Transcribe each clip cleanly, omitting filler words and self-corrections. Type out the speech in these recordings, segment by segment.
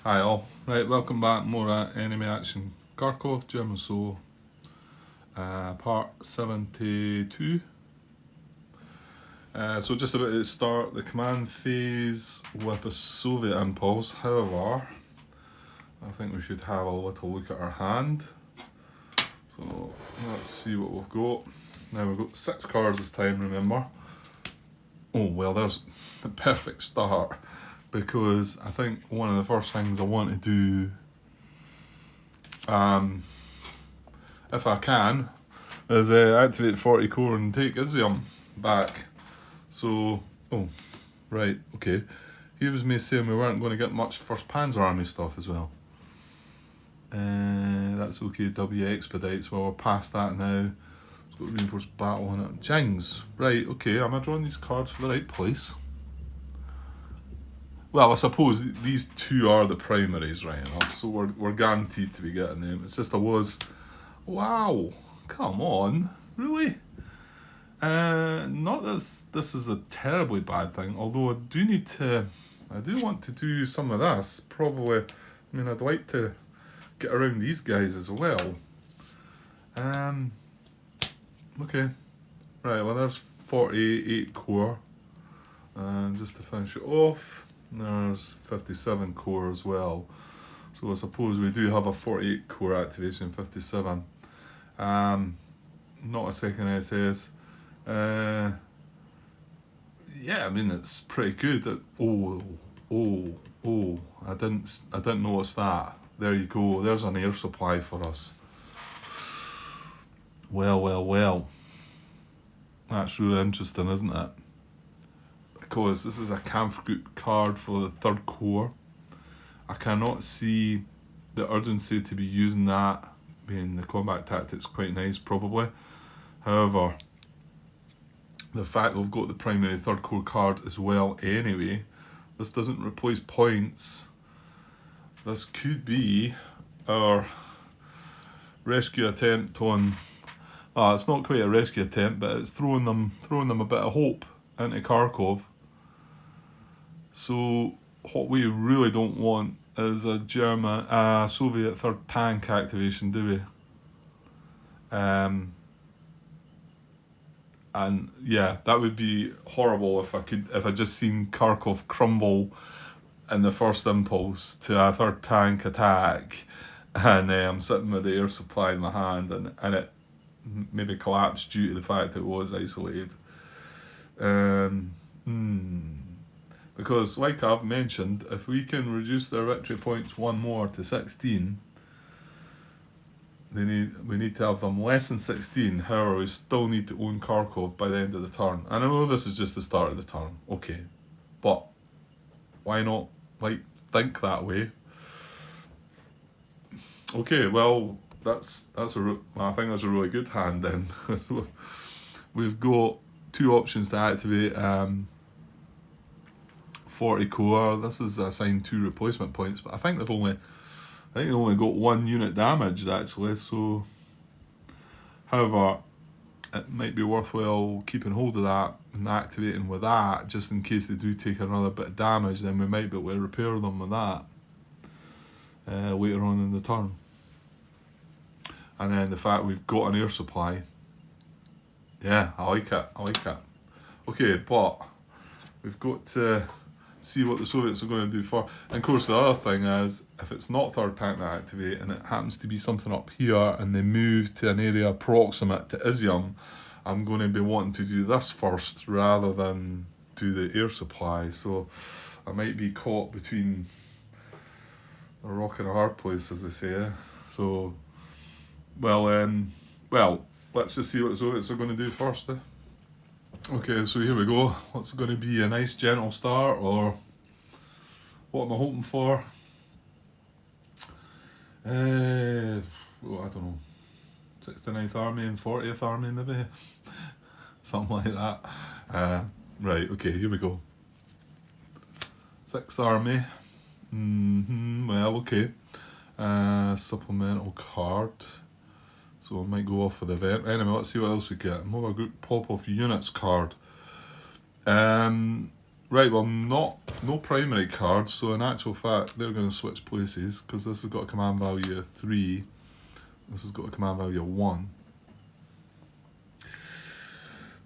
Hi all. Right, welcome back. More Enemy Action Kharkov, German Soul, part 72. So just about to start the command phase with a Soviet impulse. However, I think we should have a little look at our hand. So let's see what we've got. Now we've got 6 cards this time, remember. Oh well, there's the perfect start. Because I think one of the first things I want to do, if I can, is activate 40 core and take Izium back. So, oh, right, okay. He was me saying we weren't going to get much First Panzer Army stuff as well. That's okay, W expedites, well we're past that now. It's got reinforced battle on it. Jings, right, okay, am I drawing these cards for the right place? Well, I suppose these two are the primaries right enough, so we're guaranteed to be getting them. It's just wow, come on, really? Not that this is a terribly bad thing, although I do want to do some of this, probably. I mean, I'd like to get around these guys as well. Okay, right, well there's 48 core, and just to finish it off, there's 57 core as well. So I suppose we do have a 48 core activation, 57. Not a second SS. Yeah, I mean it's pretty good. I didn't notice that. There you go. There's an air supply for us. Well. That's really interesting, isn't it? Because this is a Kampfgruppe card for the 3rd Corps. I cannot see the urgency to be using that. I mean, the combat tactics quite nice, probably. However, the fact we've got the primary 3rd Corps card as well anyway, this doesn't replace points. This could be our rescue attempt on... it's not quite a rescue attempt, but it's throwing them a bit of hope into Kharkov. So what we really don't want is a Soviet 3rd tank activation, do we? And yeah, that would be horrible if I just seen Kharkov crumble in the first impulse to a 3rd tank attack, and I'm sitting with the air supply in my hand, and it maybe collapsed due to the fact it was isolated. Because, like I've mentioned, if we can reduce their victory points one more to 16, we need to have them less than 16. However, we still need to own Kharkov by the end of the turn. And I know this is just the start of the turn, okay, but why not think that way? Okay, well I think that's a really good hand then. We've got 2 options to activate 40 core. This is assigned 2 replacement points, but I think they only got 1 unit damaged actually. So, however, it might be worthwhile keeping hold of that and activating with that, just in case they do take another bit of damage. Then we might be able to repair them with that later on in the turn. And then the fact we've got an air supply. Yeah, I like it. Okay, but we've got to see what the Soviets are going to do for. And of course the other thing is, if it's not 3rd tank that activate and it happens to be something up here and they move to an area proximate to Izium, I'm going to be wanting to do this first rather than do the air supply. So I might be caught between a rock and a hard place, as they say. So, let's just see what the Soviets are going to do first. Okay, so here we go. What's going to be a nice gentle start, or what am I hoping for? I don't know. 69th Army and 40th Army maybe? Something like that. Right, okay, here we go. 6th Army. Well, okay. Supplemental card. So I might go off for the event. Anyway, let's see what else we get. Mobile Group Pop-Off Units card. Right, well, no primary cards, so in actual fact, they're going to switch places, because this has got a command value of 3, this has got a command value of 1.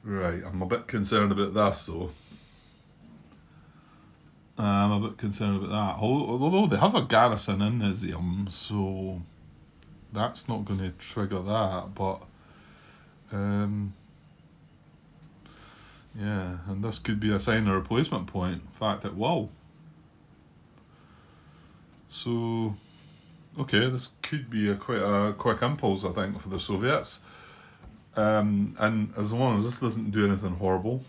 Right, I'm a bit concerned about this, though. I'm a bit concerned about that. Although they have a garrison in Izium, so that's not going to trigger that, but... yeah, and this could be a sign of replacement point. In fact, it will. So, okay, this could be quite a quick impulse, I think, for the Soviets. And as long as this doesn't do anything horrible.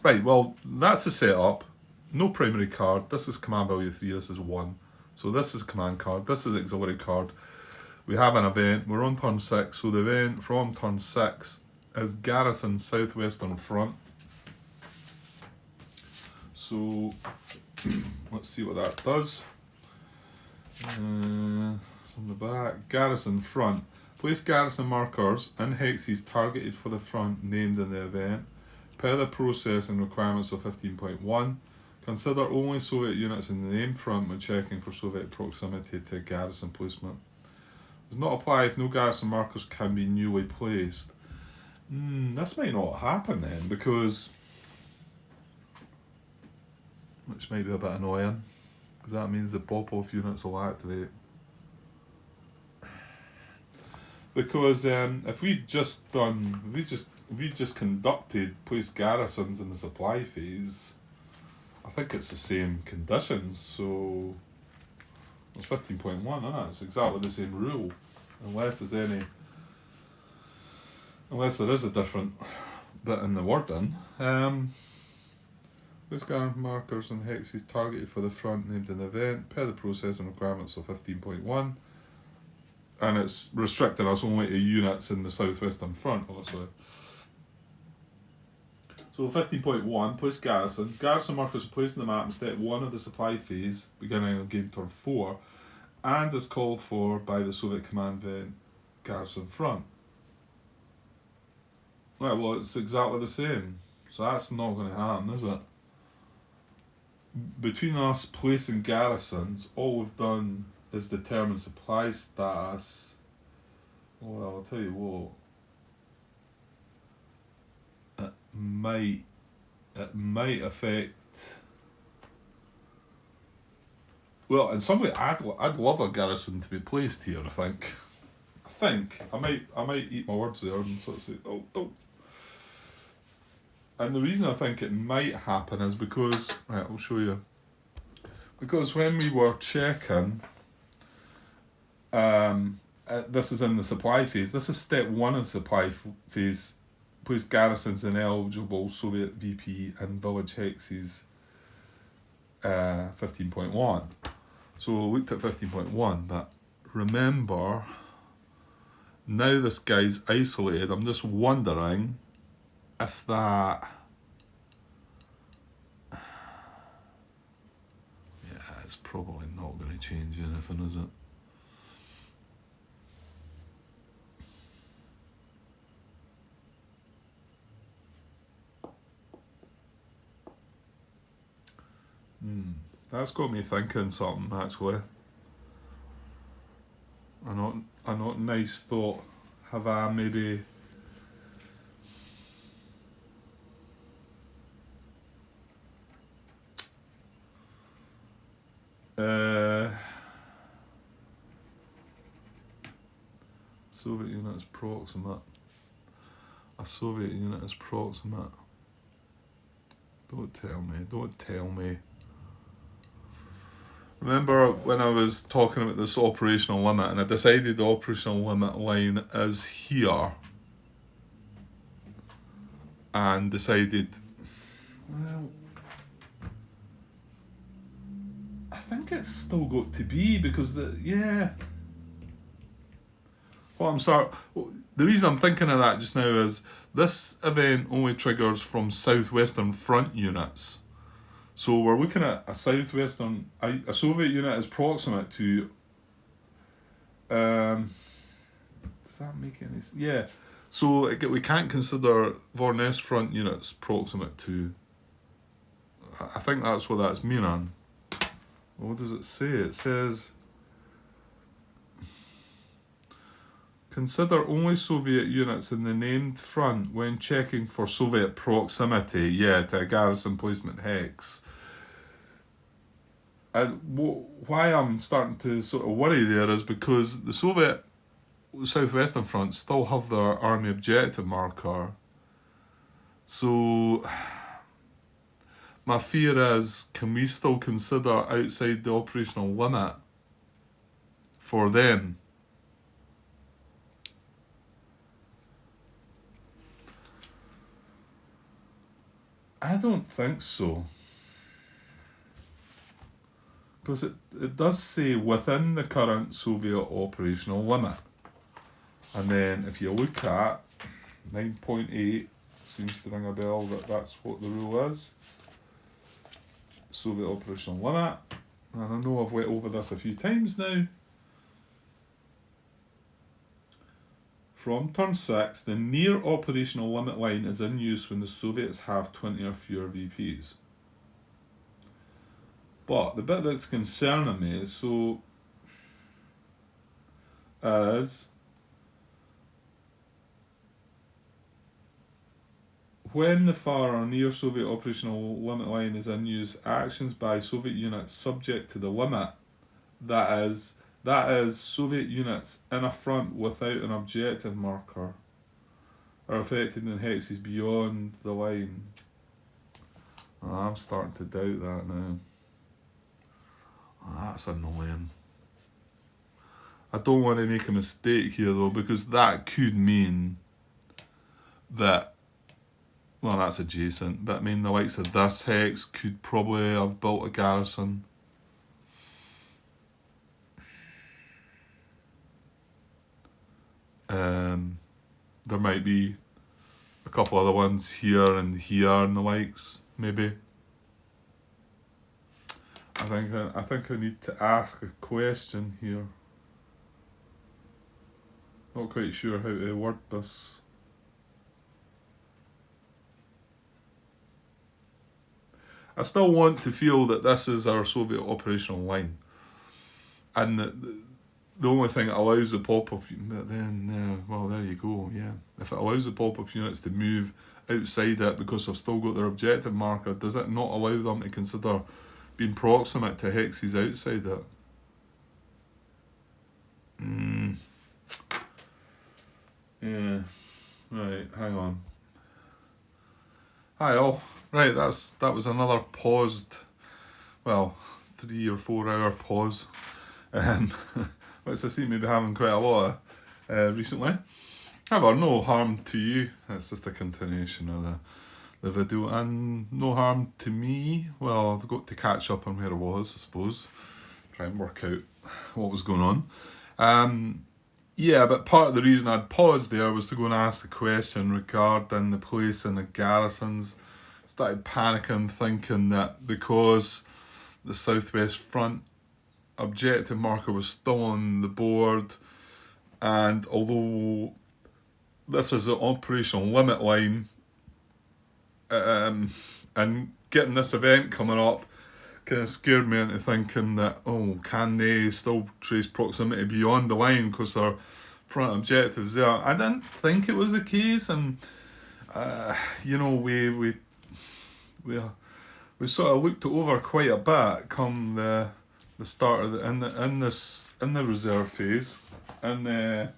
Right, well, that's the setup. No primary card. This is command value 3, this is 1. So this is command card, this is auxiliary card. We have an event, we're on turn 6, so the event from turn 6 is garrison southwestern front. So let's see what that does. On the back, garrison front. Place garrison markers in hexes targeted for the front named in the event. Per the process and requirements of 15.1. Consider only Soviet units in the named front when checking for Soviet proximity to garrison placement. Does not apply if no garrison markers can be newly placed. This might not happen then, because... which might be a bit annoying, because that means the pop-off units will activate. Because if we just conducted placed garrisons in the supply phase, I think it's the same conditions, so it's 15.1, isn't it? It's exactly the same rule, unless there is a different bit in the wording. Place garrison markers and hexes targeted for the front named in the event per the process and requirements of 15.1. And it's restricting us only to units in the southwestern front, obviously. So 15.1, place garrisons. Garrison markers are placed on the map in step 1 of the supply phase, beginning on game turn 4, and is called for by the Soviet command event garrison front. Right, well, it's exactly the same. So that's not going to happen, is it? Between us placing garrisons, all we've done is determine supply status. Well, I'll tell you what. It might affect. Well, in some way, I'd love a garrison to be placed here. I think I might eat my words there and sort of say, oh. And the reason I think it might happen is because, right, I'll show you. Because when we were checking, this is in the supply phase. This is step 1 of the supply phase. Place garrisons in eligible Soviet VP and village hexes. 15.1. So we looked at 15.1, but remember, now this guy's isolated. I'm just wondering if that... yeah, it's probably not going to change anything, is it? That's got me thinking something, actually. A not nice thought. Have I maybe... Soviet unit is proximate. A Soviet unit is proximate. Don't tell me. Remember when I was talking about this operational limit, and I decided the operational limit line is here, and decided, well, I think it's still got to be, because the reason I'm thinking of that just now is this event only triggers from southwestern front units. So we're looking at a southwestern, a Soviet unit is proximate to, does that make any sense? Yeah, so we can't consider Voronezh front units proximate to I think that's what that's meaning. What does it say? It says, consider only Soviet units in the named front when checking for Soviet proximity, to a garrison placement hex. And why I'm starting to sort of worry there is because the Soviet Southwestern Front still have their army objective marker. So my fear is, can we still consider outside the operational limit for them? I don't think so. Because it does say within the current Soviet operational limit. And then if you look at 9.8, seems to ring a bell that that's what the rule is. Soviet operational limit. And I know I've went over this a few times now. From turn 6, the near operational limit line is in use when the Soviets have 20 or fewer VPs. But the bit that's concerning me is when the far or near Soviet operational limit line is in use, actions by Soviet units subject to the limit, that is Soviet units in a front without an objective marker, are affected in hexes beyond the line. Oh, I'm starting to doubt that now. Oh, that's annoying. I don't want to make a mistake here though, because that could mean that, well, that's adjacent, but I mean the likes of this hex could probably have built a garrison. There might be a couple other ones here and the likes, maybe. I think I need to ask a question here. Not quite sure how to word this. I still want to feel that this is our Soviet operational line, and the only thing it allows the pop-up, then well, there you go. Yeah, if it allows the pop-up units to move outside it because they've still got their objective marker, does it not allow them to consider being proximate to hexes outside it? Yeah. Right. Hang on. Hi all. Right. That was another paused, 3 or 4 hour pause, which I seem to be having quite a lot of recently. However, no harm to you. It's just a continuation of the video, and no harm to me. Well, I've got to catch up on where I was, I suppose. Try and work out what was going on. But part of the reason I'd paused there was to go and ask the question regarding the place in the garrisons. Started panicking, thinking that because the Southwest Front objective marker was still on the board, and although this is the operational limit line, and getting this event coming up kind of scared me into thinking that, can they still trace proximity beyond the line because their front objectives there? I didn't think it was the case, and we sort of looked it over quite a bit come the start of in the reserve phase, and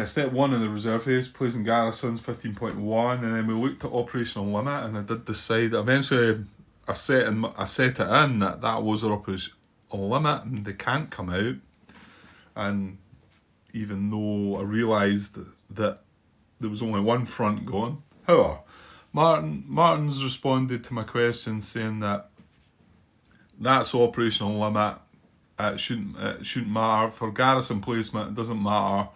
step 1 in the reserve phase, placing garrisons 15.1, and then we looked at operational limit, and I did decide eventually I set it in that was our operational limit, and they can't come out. And even though I realised that there was only one front going, however, Martin's responded to my question saying that that's operational limit. It shouldn't matter for garrison placement. It doesn't matter.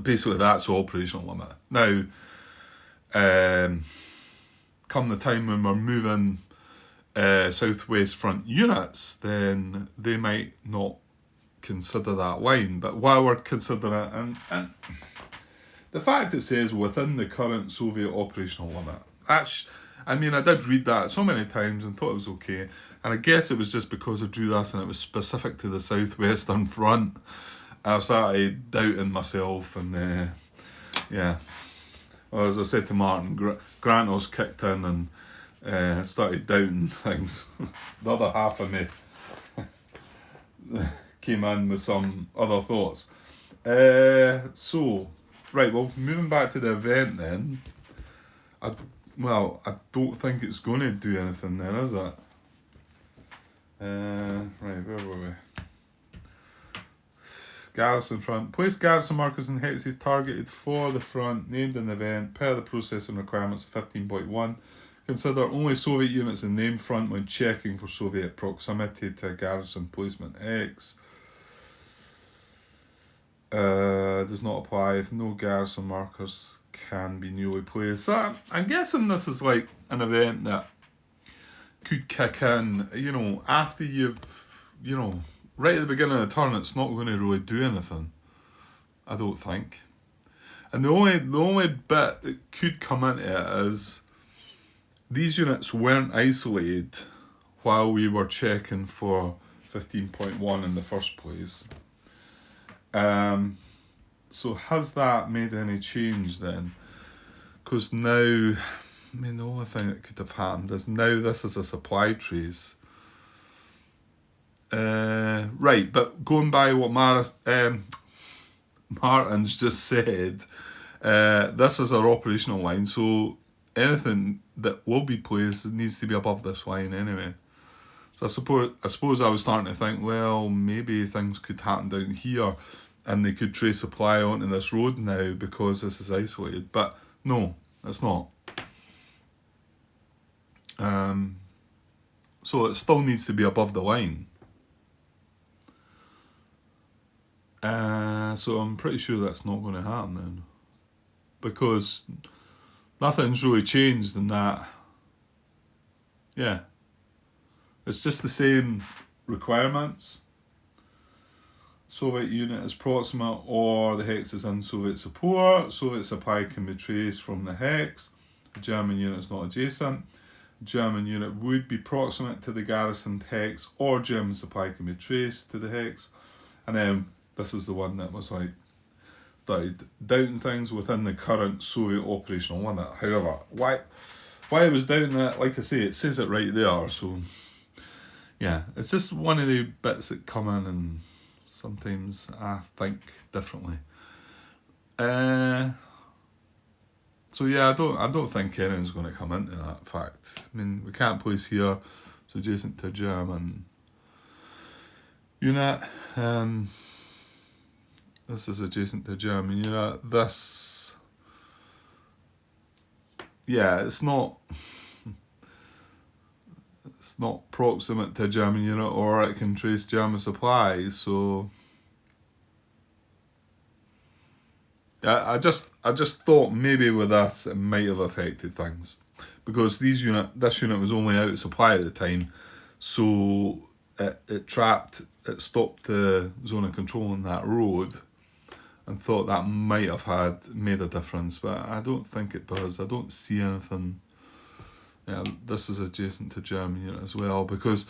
Basically that's the operational limit. Now, come the time when we're moving Southwest Front units, then they might not consider that line. But while we're considering it, and The fact it says within the current Soviet operational limit. I mean, I did read that so many times and thought it was okay. And I guess it was just because I drew this and it was specific to the Southwestern Front. I started doubting myself and yeah. Well, as I said to Martin, Grantos kicked in and started doubting things. The other half of me came in with some other thoughts. So, right, well, moving back to the event then. I don't think it's going to do anything then, is it? Right, where were we? Garrison front. Place garrison markers and hexes targeted for the front named in the event per the processing requirements of 15.1. Consider only Soviet units in named front when checking for Soviet proximity to a garrison placement hex. Does not apply if no garrison markers can be newly placed. So I'm guessing this is like an event that could kick in, after you've, right at the beginning of the turn. It's not going to really do anything, I don't think. And the only bit that could come into it is these units weren't isolated while we were checking for 15.1 in the first place. So has that made any change then? Because now, the only thing that could have happened is now this is a supply trace. Right, but going by what Martin's just said, this is our operational line, so anything that will be placed needs to be above this line anyway. So I suppose I was starting to think, well, maybe things could happen down here and they could trace supply onto this road now because this is isolated. But no, it's not. So it still needs to be above the line. So I'm pretty sure that's not going to happen then, because nothing's really changed in that. Yeah, it's just the same requirements. Soviet unit is proximate or the hex is in Soviet support. Soviet supply can be traced from the hex. The German unit is not adjacent. German unit would be proximate to the garrisoned hex, or German supply can be traced to the hex. And then this is the one that was like started doubting things within the current Soviet operational limit. However, why I was doubting that, like I say, it says it right there. So yeah, it's just one of the bits that come in and sometimes I think differently. So yeah, I don't think anything's going to come into that fact. We can't place here. It's adjacent to German unit. This is adjacent to German unit. This, yeah, it's not proximate to a German unit, or it can trace German supplies. So I just thought maybe with this it might have affected things, because this unit was only out of supply at the time, so it stopped the zone of control on that road, and thought that might have made a difference, but I don't think it does. I don't see anything. Yeah, this is adjacent to German unit as well, because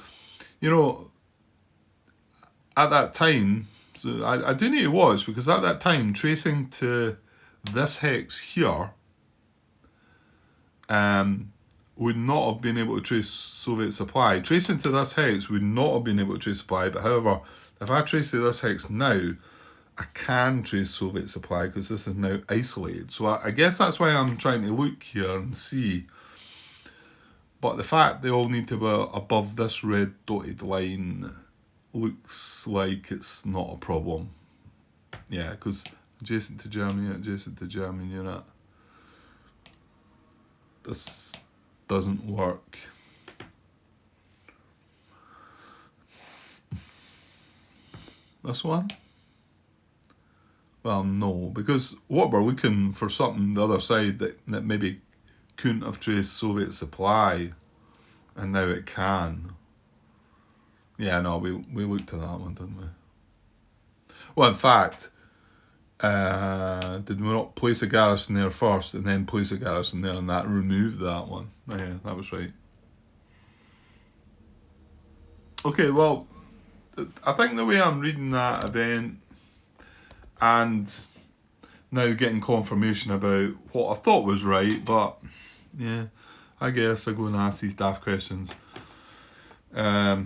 at that time, so I do need to watch, because at that time, tracing to this hex here would not have been able to trace Soviet supply. Tracing to this hex would not have been able to trace supply, but however, if I trace to this hex now, I can trace Soviet supply because this is now isolated. So I guess that's why I'm trying to look here and see. But the fact they all need to be above this red dotted line looks like it's not a problem. Yeah, because adjacent to German unit. This doesn't work. This one? Well, no, because what we're looking for something the other side that maybe couldn't have traced Soviet supply, and now it can. Yeah, no, we looked at that one, didn't we? Well, in fact, did we not place a garrison there first and then place a garrison there, and that removed that one? Oh, yeah, that was right. Okay, well, I think the way I'm reading that event and now getting confirmation about what I thought was right, but yeah, I guess I go and ask these daft questions. But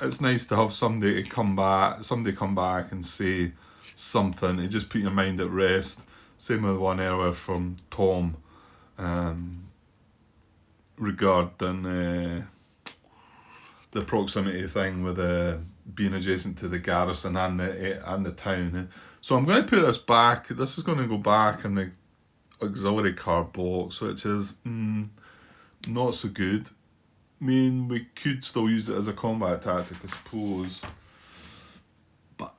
it's nice to have somebody come back and say something to just put your mind at rest. Same with one earlier from Tom, regarding the proximity thing with being adjacent to the garrison and the town. So I'm going to put this back. This is going to go back in the auxiliary card box, which is not so good. I mean, we could still use it as a combat tactic, I suppose. But,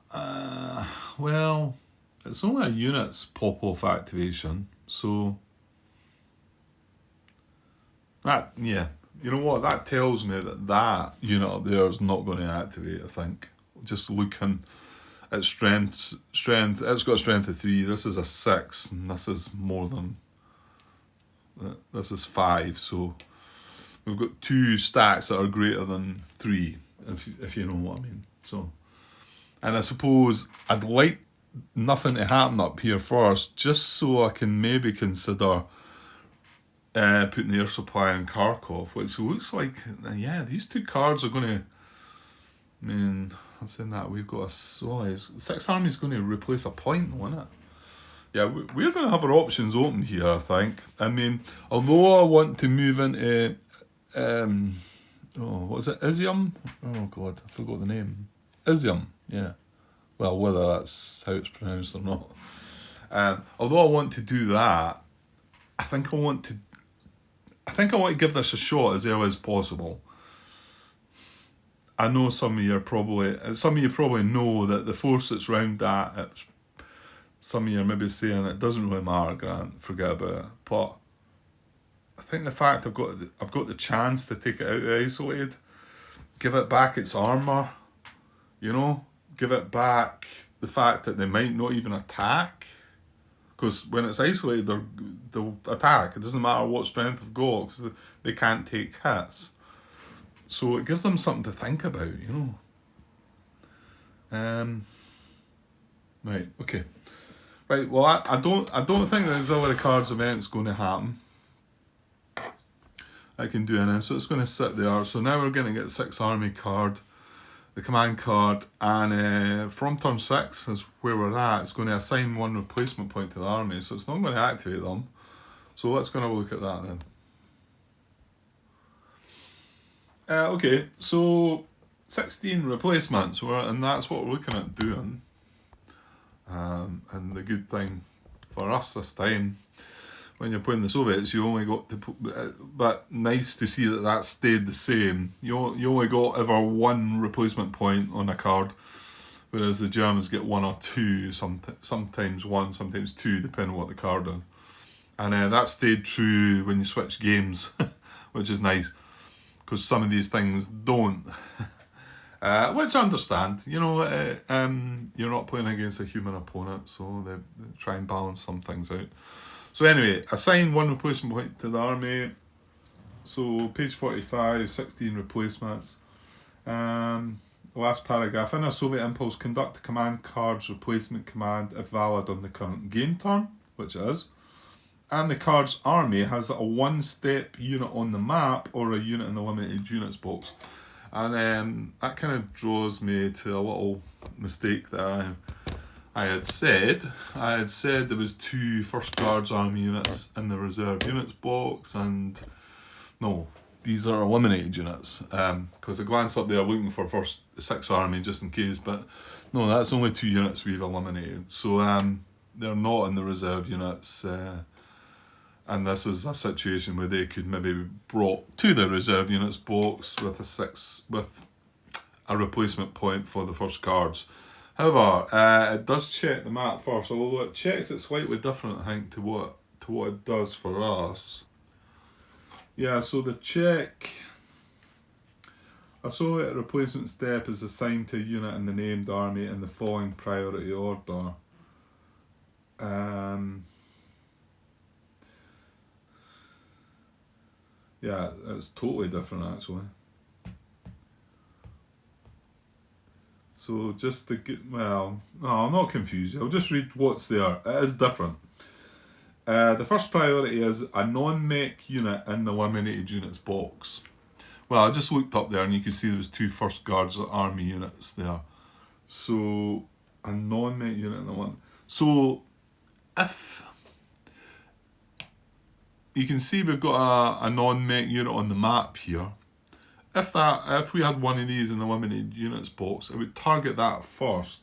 well, it's only a unit's pop-off activation, so that, yeah. You know what, that tells me that unit up there is not going to activate, I think. Just looking at strength, it's got a strength of 3, this is a 6, and this is more than, this is 5, so we've got 2 stacks that are greater than 3, if you know what I mean. So, and I suppose I'd like nothing to happen up here first, just so I can maybe consider putting the air supply in Kharkov, which looks like, yeah, these 2 cards are going to, I mean, I'm saying that we've got a 6 armies going to replace a point, won't it? Yeah, we're going to have our options open here, I think. I mean, although I want to move into, what is it, Izium? Oh God, I forgot the name. Izium, yeah. Well, whether that's how it's pronounced or not. Although I want to do that, I think I want to give this a shot as early as possible. I know some of you probably know that the force that's round that, some of you are maybe saying it doesn't really matter, Grant, forget about it. But I think the fact I've got the chance to take it out of isolated, give it back its armour, give it back the fact that they might not even attack. Because when it's isolated, they'll attack. It doesn't matter what strength they've got, because they can't take hits. So it gives them something to think about, Right, okay. Right, well, I don't think the auxiliary cards event's going to happen. I can do anything, so it's going to sit there. So now we're going to get 6 army card, the command card, and from turn 6 is where we're at. It's going to assign 1 replacement point to the army, so it's not going to activate them. So let's go and have a look at that then. Okay, so 16 replacements, and that's what we're looking at doing. And the good thing for us this time, when you're playing the Soviets, you only got to put, but nice to see that stayed the same. You only got ever 1 replacement point on a card, whereas the Germans get 1 or 2, sometimes 1, sometimes 2, depending on what the card is. And that stayed true when you switch games, which is nice, because some of these things don't. Which I understand, you're not playing against a human opponent, so they try and balance some things out. So anyway, assign 1 replacement point to the army. So page 45, 16 replacements. Last paragraph. In a Soviet impulse, conduct the command card's replacement command if valid on the current game turn, which it is. And the card's army has a 1-step unit on the map or a unit in the limited units box. And that kind of draws me to a little mistake that I had said. I had said there was 2 first cards army units in the reserve units box, and no, these are eliminated units. Because I glanced up there looking for first 6 army just in case, but no, that's only 2 units we've eliminated. So they're not in the reserve units. And this is a situation where they could maybe be brought to the reserve units box with a replacement point for the first cards. However, it does check the map first, although it checks it slightly different, I think, to what it does for us. Yeah, so the check A Soviet replacement step is assigned to a unit in the named army in the following priority order. Yeah, it's totally different actually. So just to get, well, no, I'll not confuse you. I'll just read what's there. It is different. The first priority is a non-mech unit in the eliminated units box. Well, I just looked up there and you can see there was 2 First Guards Army units there. So, a non-mech unit in the one. So, if you can see we've got a non-mech unit on the map here. If we had one of these in the eliminated units box, it would target that first.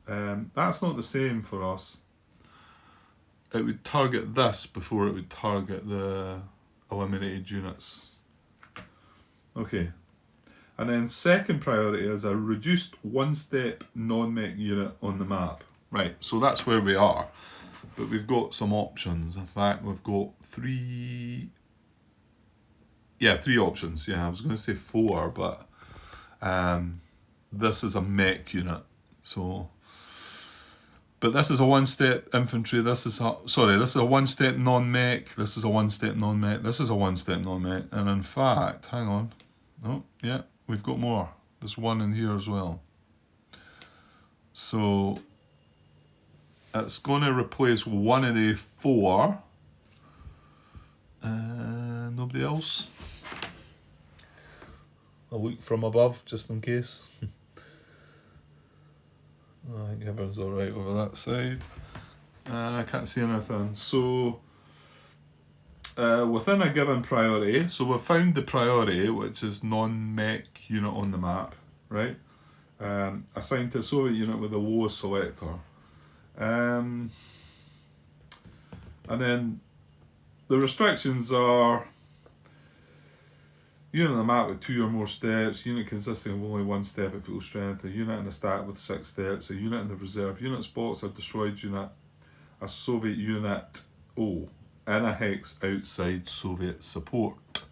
That's not the same for us. It would target this before it would target the eliminated units. Okay. And then second priority is a reduced 1-step non-mech unit on the map. Right, so that's where we are. But we've got some options. In fact, we've got 3 options. Yeah, I was going to say 4, but this is a mech unit. So, but this is a 1-step infantry. This is a 1-step non-mech. This is a 1-step non-mech. This is a 1-step non-mech. And in fact, hang on. Oh, yeah, we've got more. There's one in here as well. So it's going to replace one of the 4. Nobody else? I'll look from above just in case. I think everyone's alright over that side. I can't see anything. So within a given priority, so we've found the priority, which is non-mech unit on the map, right? Assigned to a Soviet unit with the lowest selector. And then the restrictions are unit on the map with 2 or more steps, unit consisting of only 1 step at full strength, a unit in a stack with 6 steps, a unit in the reserve units box, a destroyed unit, a Soviet unit, in a hex outside Soviet support.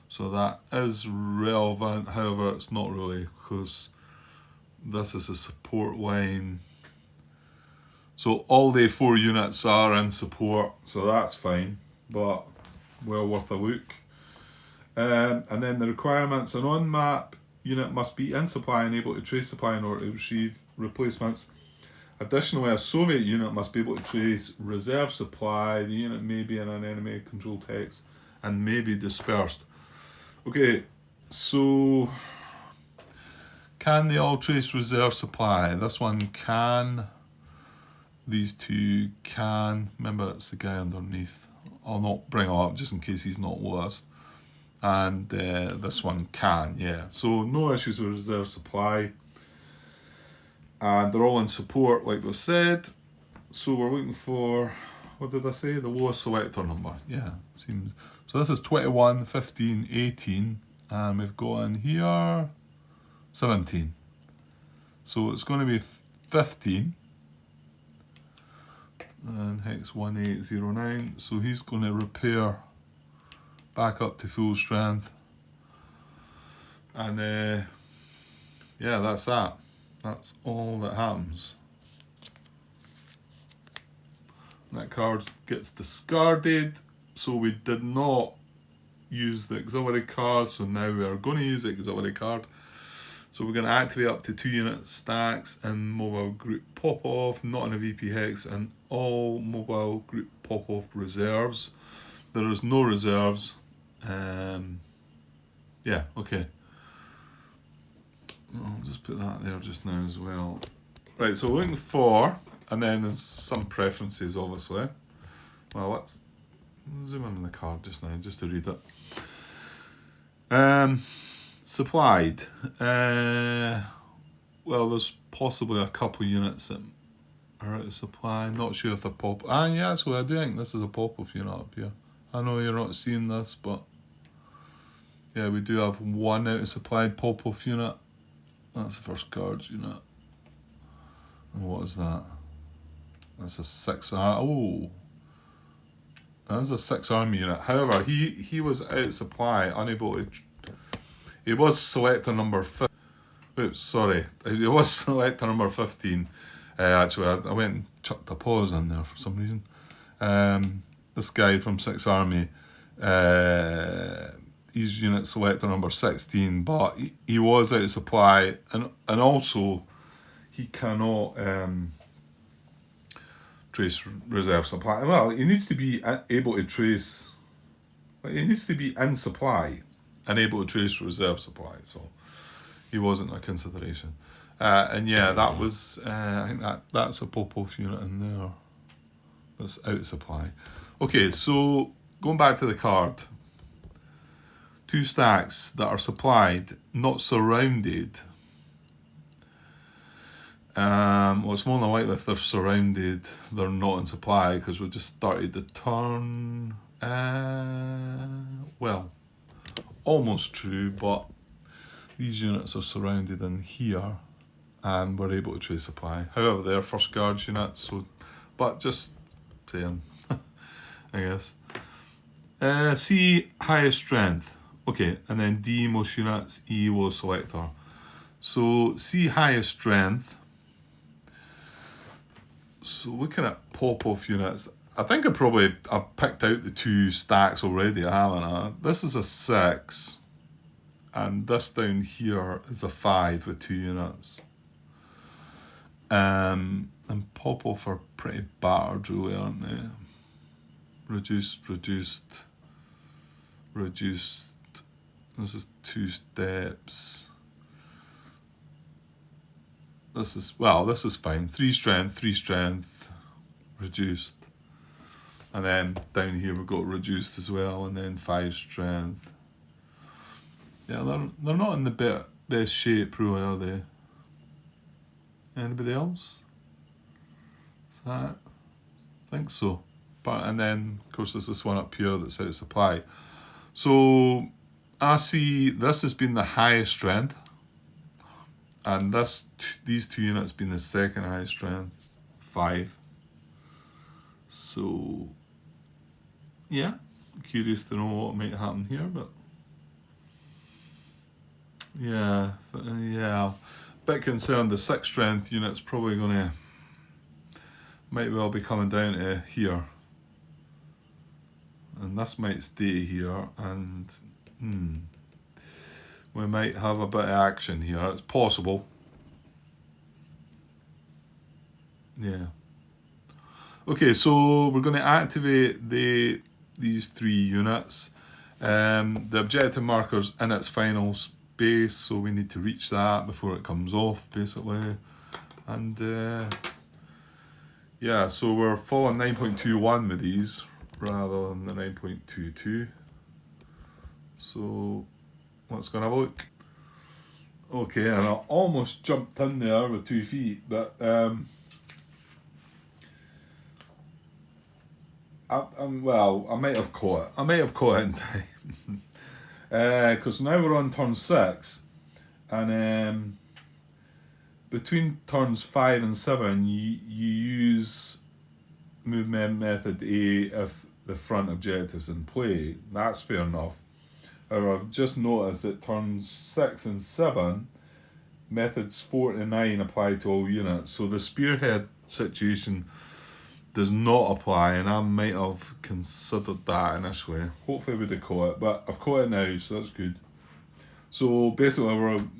So that is relevant, however it's not really, because this is a support line. So all the 4 units are in support, so that's fine, but well worth a look. And then the requirements: an on-map unit must be in supply and able to trace supply in order to receive replacements. Additionally, a Soviet unit must be able to trace reserve supply. The unit may be in an enemy controlled hex and may be dispersed. Okay, so can they all trace reserve supply? This one can. These 2 can. Remember, it's the guy underneath. I'll not bring it up just in case he's not lost. And this one can, yeah. So no issues with reserve supply. And they're all in support, like we've said. So we're looking for, what did I say? The lowest selector number. Yeah, seems. So this is 21, 15, 18. And we've got in here 17. So it's going to be 15. And hex 1809. So he's going to repair back up to full strength, and yeah, that's that. That's all that happens. That card gets discarded, so we did not use the auxiliary card, so now we are going to use the auxiliary card. So we're going to activate up to 2 unit stacks in mobile group pop-off, not in a VP hex, and all mobile group pop-off reserves. There is no reserves. Yeah, okay. I'll just put that there just now as well. Right, so looking for, and then there's some preferences obviously. Well, let's zoom in on the card just now, just to read it. Supplied. Well, there's possibly a couple units that are out of supply. Not sure if they're pop. Yeah, so I do think this is a pop-off unit up here. I know you're not seeing this, but yeah, we do have 1 out of supply pop-off unit. That's the First Guards unit. And what is that? That's a 6R. Oh, that's a 6 army unit. However, he was out of supply, unable to. He was selector number 15. Oops, sorry. He was selector number 15. Actually, I went and chucked a pause in there for some reason. This guy from 6th Army, he's unit selector number 16, but he was out of supply, and also he cannot trace reserve supply. Well, he needs to be able to trace. He needs to be in supply and able to trace reserve supply. So he wasn't a consideration. And yeah, that was. I think that's a Popov unit in there. That's out of supply. Okay, so going back to the card. 2 stacks that are supplied, not surrounded. Well, it's more than likely if they're surrounded, they're not in supply because we just started the turn. Well, almost true, but these units are surrounded in here and we're able to trace supply. However, they're first guard units, so, but just saying, I guess. C, highest strength. Okay, and then D, most units, E, low selector. So C, highest strength. So looking at Popov units, I think I've picked out the 2 stacks already, haven't I? This is a 6, and this down here is a 5 with 2 units. And Popov are pretty battered really, aren't they? Reduced. This is 2 steps. This is fine. 3 strength, reduced. And then down here we've got reduced as well, and then 5 strength. Yeah, they're not in the best shape really, are they? Anybody else? Is that? I think so. And then of course there's this one up here that's out of supply. So I see this has been the highest strength, and these 2 units being the second highest strength, 5. So yeah, curious to know what might happen here, but yeah, bit concerned the 6th strength unit's probably might well be coming down to here, and this might stay here, and we might have a bit of action here. It's possible. Yeah. Okay, so we're going to activate these 3 units. The objective marker's in its final space, so we need to reach that before it comes off, basically. And yeah, so we're following 9.21 with these rather than the 9.22. So let's go and have a look. Okay, and I almost jumped in there with 2 feet, but I might have caught it. I might have caught it in time. Because now we're on turn 6, and between turns 5 and 7, you use movement method A if the front objective's in play. That's fair enough. However, I've just noticed that turns 6 and 7, methods 4 to 9 apply to all units. So the spearhead situation does not apply, and I might have considered that initially. Hopefully I would have caught it, but I've caught it now, so that's good. So basically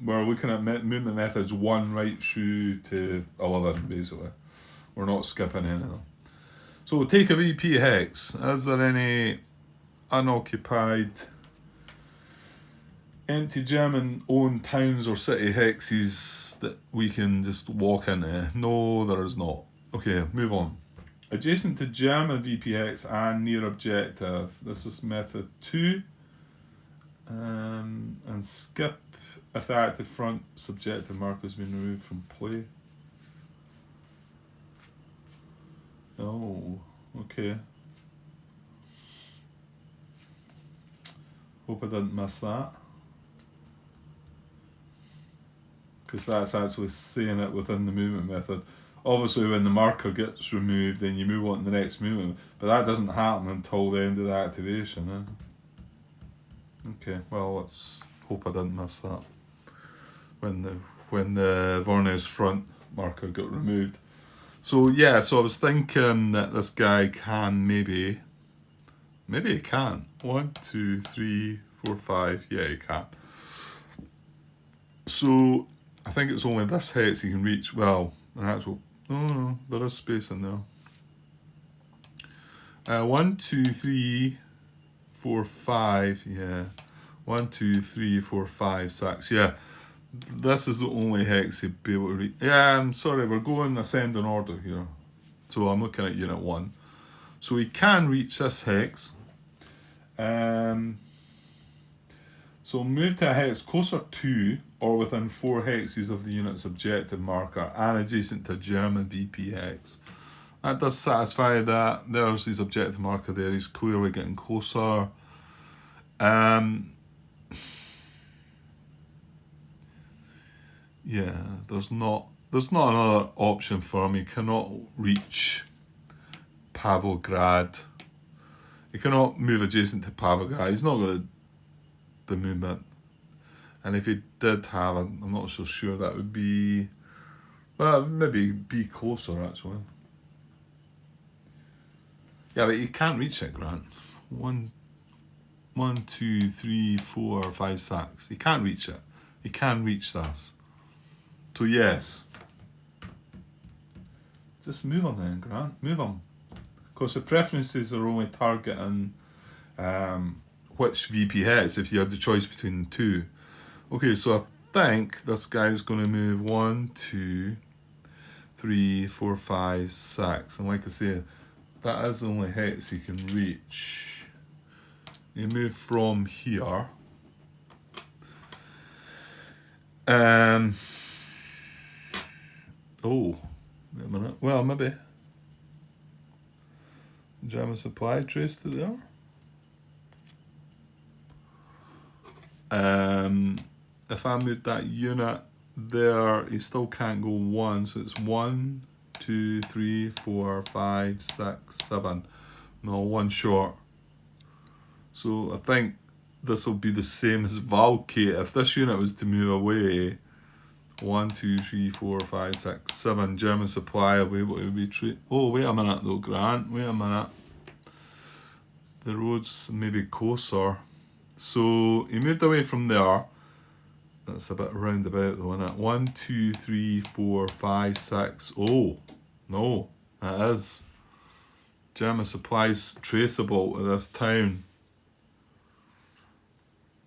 we're looking at movement methods 1 right through to 11, basically. We're not skipping anything. So we'll take a VP hex. Is there any unoccupied empty German owned towns or city hexes that we can just walk into? No, there is not. Okay, move on. Adjacent to German VPX and near objective. This is method 2. And skip if the active front subjective marker has been removed from play. Oh, okay. Hope I didn't miss that. Because that's actually saying it within the movement method. Obviously when the marker gets removed, then you move on to the next movement, but that doesn't happen until the end of the activation. Okay, well let's Hope I didn't miss that when the Vornez front marker got removed. So yeah, so I was thinking that this guy can maybe he can. 1, 2, 3, 4, 5. Yeah, he can. So I think it's only this hex he can reach. Well, an actual. No, there is space in there. 1, 2, 3, 4, 5. Yeah. 1, 2, 3, 4, 5, 6. Yeah. This is the only hex he'd be able to reach. Yeah, I'm sorry, we're going ascending order here. So I'm looking at unit 1. So he can reach this hex. So move to a hex closer to or within 4 hexes of the unit's objective marker and adjacent to German VP hex. That does satisfy that. There's his objective marker there. He's clearly getting closer. Yeah, there's not another option for him. He cannot reach Pavlograd. He cannot move adjacent to Pavlograd. He's not got the movement. And if he did have, I'm not so sure that would be, well, maybe be closer actually. Yeah, but he can't reach it, Grant. 1, 2, 3, 4, 5, 6. He can't reach it. He can reach this. So yes. Just move on then, Grant. Move on. Because the preferences are only targeting which VP hex if you had the choice between the two. Okay, so I think this guy's going to move 1, 2, 3, 4, 5, 6. And like I say, that is the only hex he can reach. You move from here. Oh, wait a minute. Well, maybe. German supply traced to there. If I move that unit there, he still can't go 1. So it's 1, 2, 3, 4, 5, 6, 7. No, 1 short. So I think this will be the same as Valkate. If this unit was to move away, 1, 2, 3, 4, 5, 6, 7. German supply will be able to retreat. Oh, wait a minute though, Grant. Wait a minute. The road's maybe closer. So he moved away from there. That's a bit roundabout though, isn't it? 1, 2, 3, 4, 5, 6. Oh, no, that is. German supply's traceable to this town.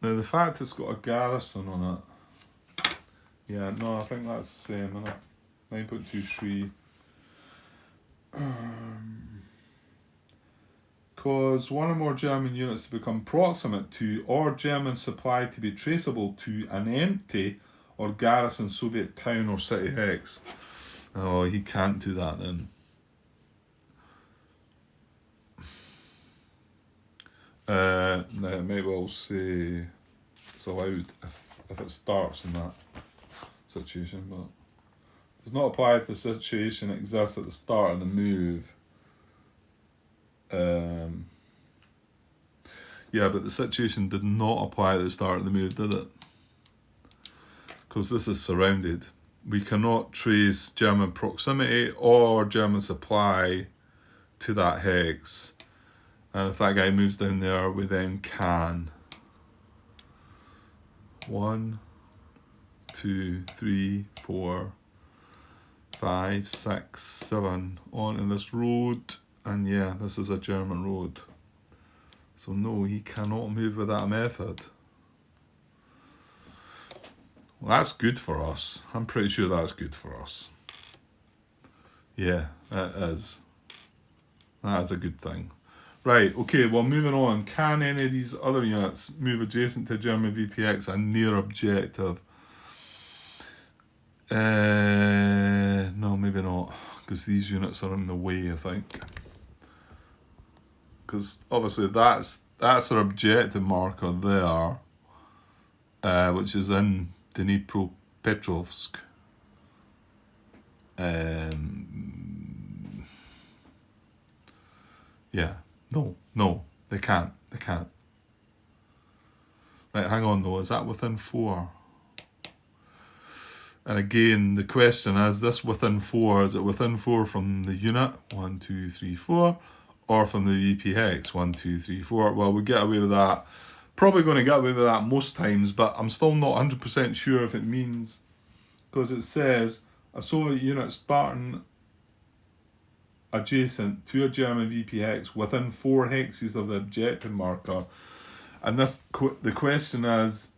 Now the fact it's got a garrison on it. Yeah, no, I think that's the same, isn't it? 9.23. Cause one or more German units to become proximate to or German supply to be traceable to an empty or garrison Soviet town or city hex. Oh, he can't do that then. Maybe I'll say it's allowed if it starts in that situation, but does not apply if the situation exists at the start of the move. Yeah, but the situation did not apply at the start of the move, did it? Because this is surrounded. We cannot trace German proximity or German supply to that hex. And if that guy moves down there, we then can. 1, 2, 3, 4, 5, 6, 7 onto this road. And yeah, this is a German road. So no, he cannot move with that method. Well, that's good for us. I'm pretty sure that's good for us. Yeah, it is. That is a good thing. Right, okay, well moving on. Can any of these other units move adjacent to German VPX and near objective? No, maybe not. Because these units are in the way, I think. Because obviously that's our objective marker there, which is in Dnipropetrovsk. Yeah, no, they can't. Right, hang on though, is that within 4? And again, the question is this within 4, is it within 4 from the unit, 1, 2, 3, 4, or from the VP hex, 1, 2, 3, 4? Well, we get away with that. Probably going to get away with that most times, but I'm still not 100% sure if it means, because it says a Soviet unit starting adjacent to a German VPX within 4 hexes of the objective marker. And the question is,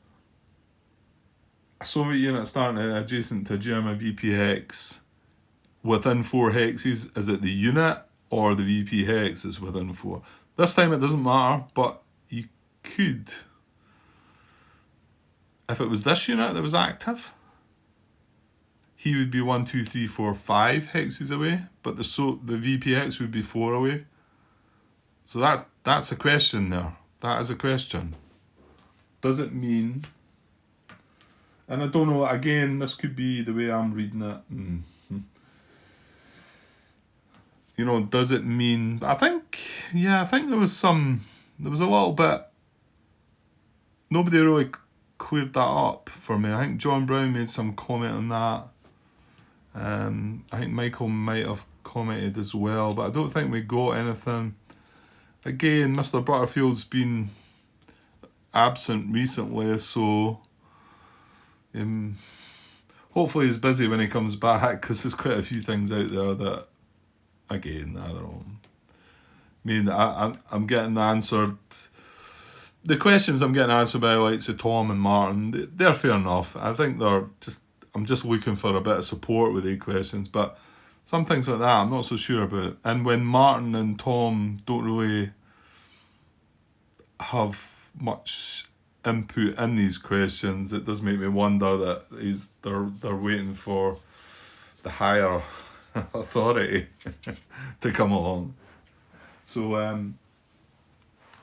a Soviet unit starting adjacent to a German VPX within 4 hexes, is it the unit or the VP hex is within 4? This time it doesn't matter, but you could, if it was this unit that was active, he would be 1, 2, 3, 4, 5 hexes away, but the VPX would be 4 away. So that's a question there. That is a question. Does it mean, and I don't know, again, this could be the way I'm reading it. You know, does it mean, I think there was a little bit, nobody really cleared that up for me. I think John Brown made some comment on that. I think Michael might have commented as well, but I don't think we got anything. Again, Mr. Butterfield's been absent recently, so hopefully he's busy when he comes back, because there's quite a few things out there that, again, I don't know. I mean, I'm getting answered. The questions I'm getting answered by like Tom and Martin, they're fair enough. I think I'm just looking for a bit of support with these questions, but some things like that I'm not so sure about. And when Martin and Tom don't really have much input in these questions, it does make me wonder that they're waiting for the higher authority to come along. So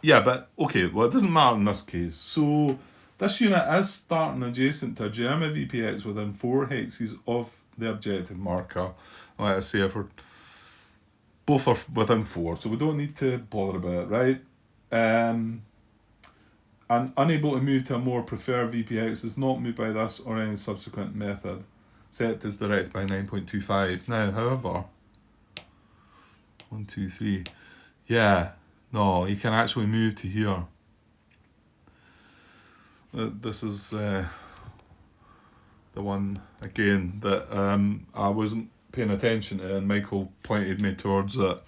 yeah, but okay, well, it doesn't matter in this case. So this unit is starting adjacent to a German VPX within 4 hexes of the objective marker. Like I say, both are within 4, so we don't need to bother about it, right? And unable to move to a more preferred VPX is not moved by this or any subsequent method, except as directed by 9.25. Now, however, 1, 2, 3, yeah, no, you can actually move to here. This is the one, again, that I wasn't paying attention to, and Michael pointed me towards it.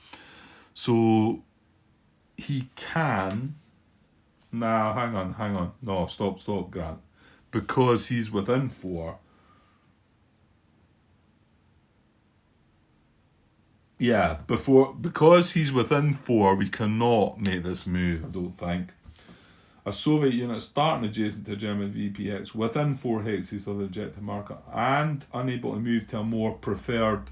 So he can... Nah, hang on. No, stop, Grant. Because he's within 4. Yeah, because he's within 4, we cannot make this move, I don't think. A Soviet unit starting adjacent to a German VPX within 4 hexes of the objective marker and unable to move to a more preferred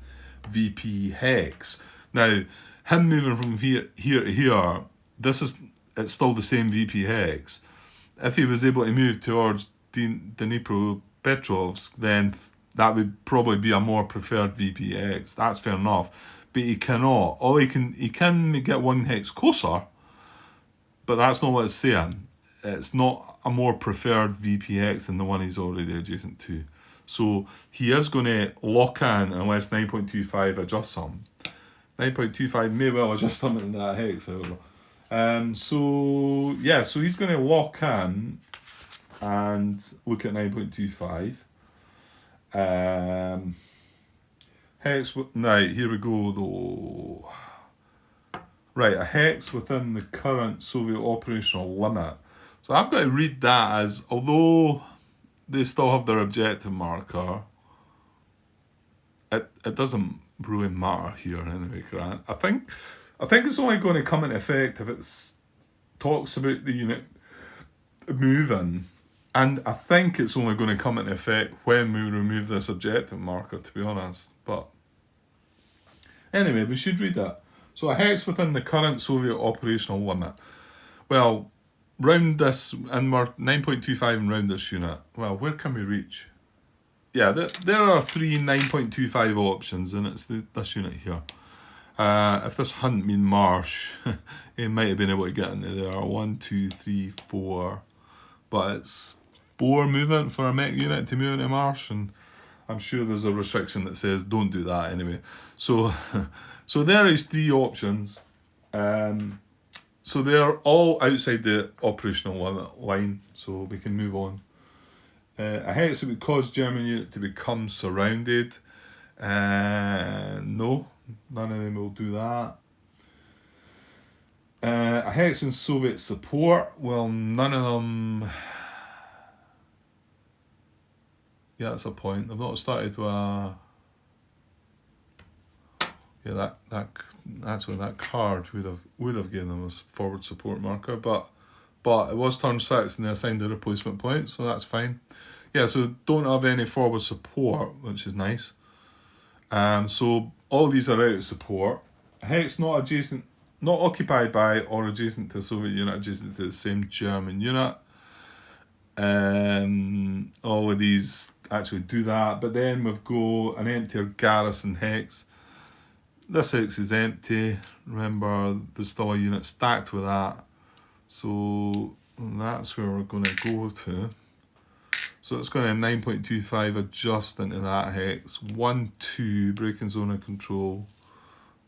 VP hex. Now, him moving from here to here, it's still the same VP hex. If he was able to move towards Dnipropetrovsk, then that would probably be a more preferred VP hex. That's fair enough. But he cannot. He can get 1 hex closer, but that's not what it's saying. It's not a more preferred VPX than the one he's already adjacent to. So he is going to lock in unless 9.25 adjusts him. 9.25 may well adjust him in that hex, however. So he's going to lock in and look at 9.25. Hex, now here we go though. Right, a hex within the current Soviet operational limit. So I've got to read that as, although they still have their objective marker, it doesn't really matter here anyway, Grant. I think it's only going to come into effect if it talks about the unit moving, and I think it's only going to come into effect when we remove this objective marker, to be honest. But anyway, we should read that. So a hex within the current Soviet operational limit. Well, round this, and we're 9.25 and round this unit. Well, where can we reach? Yeah, there are 3 9.25 options, and it's this unit here. If this hadn't been marsh, it might have been able to get into there. 1, 2, 3, 4, but it's 4 movement for a mech unit to move into marsh, and I'm sure there's a restriction that says don't do that anyway. So, so there is 3 options. So they're all outside the operational line, so we can move on. A hex would cause German unit to become surrounded. No, none of them will do that. A hex and Soviet support, well, none of them. Yeah, that's a point. They've not started with a. Yeah, that card would have given them a forward support marker, but it was turn 6 and they assigned the replacement point, so that's fine. Yeah, so don't have any forward support, which is nice. So all these are out of support. Hex not occupied by or adjacent to a Soviet unit, adjacent to the same German unit. All of these actually do that, but then we've got an empty garrison hex. This hex is empty. Remember, there's still a unit stacked with that. So that's where we're going to go to. So it's going to 9.25 adjust into that hex. 1, 2, breaking zone of control.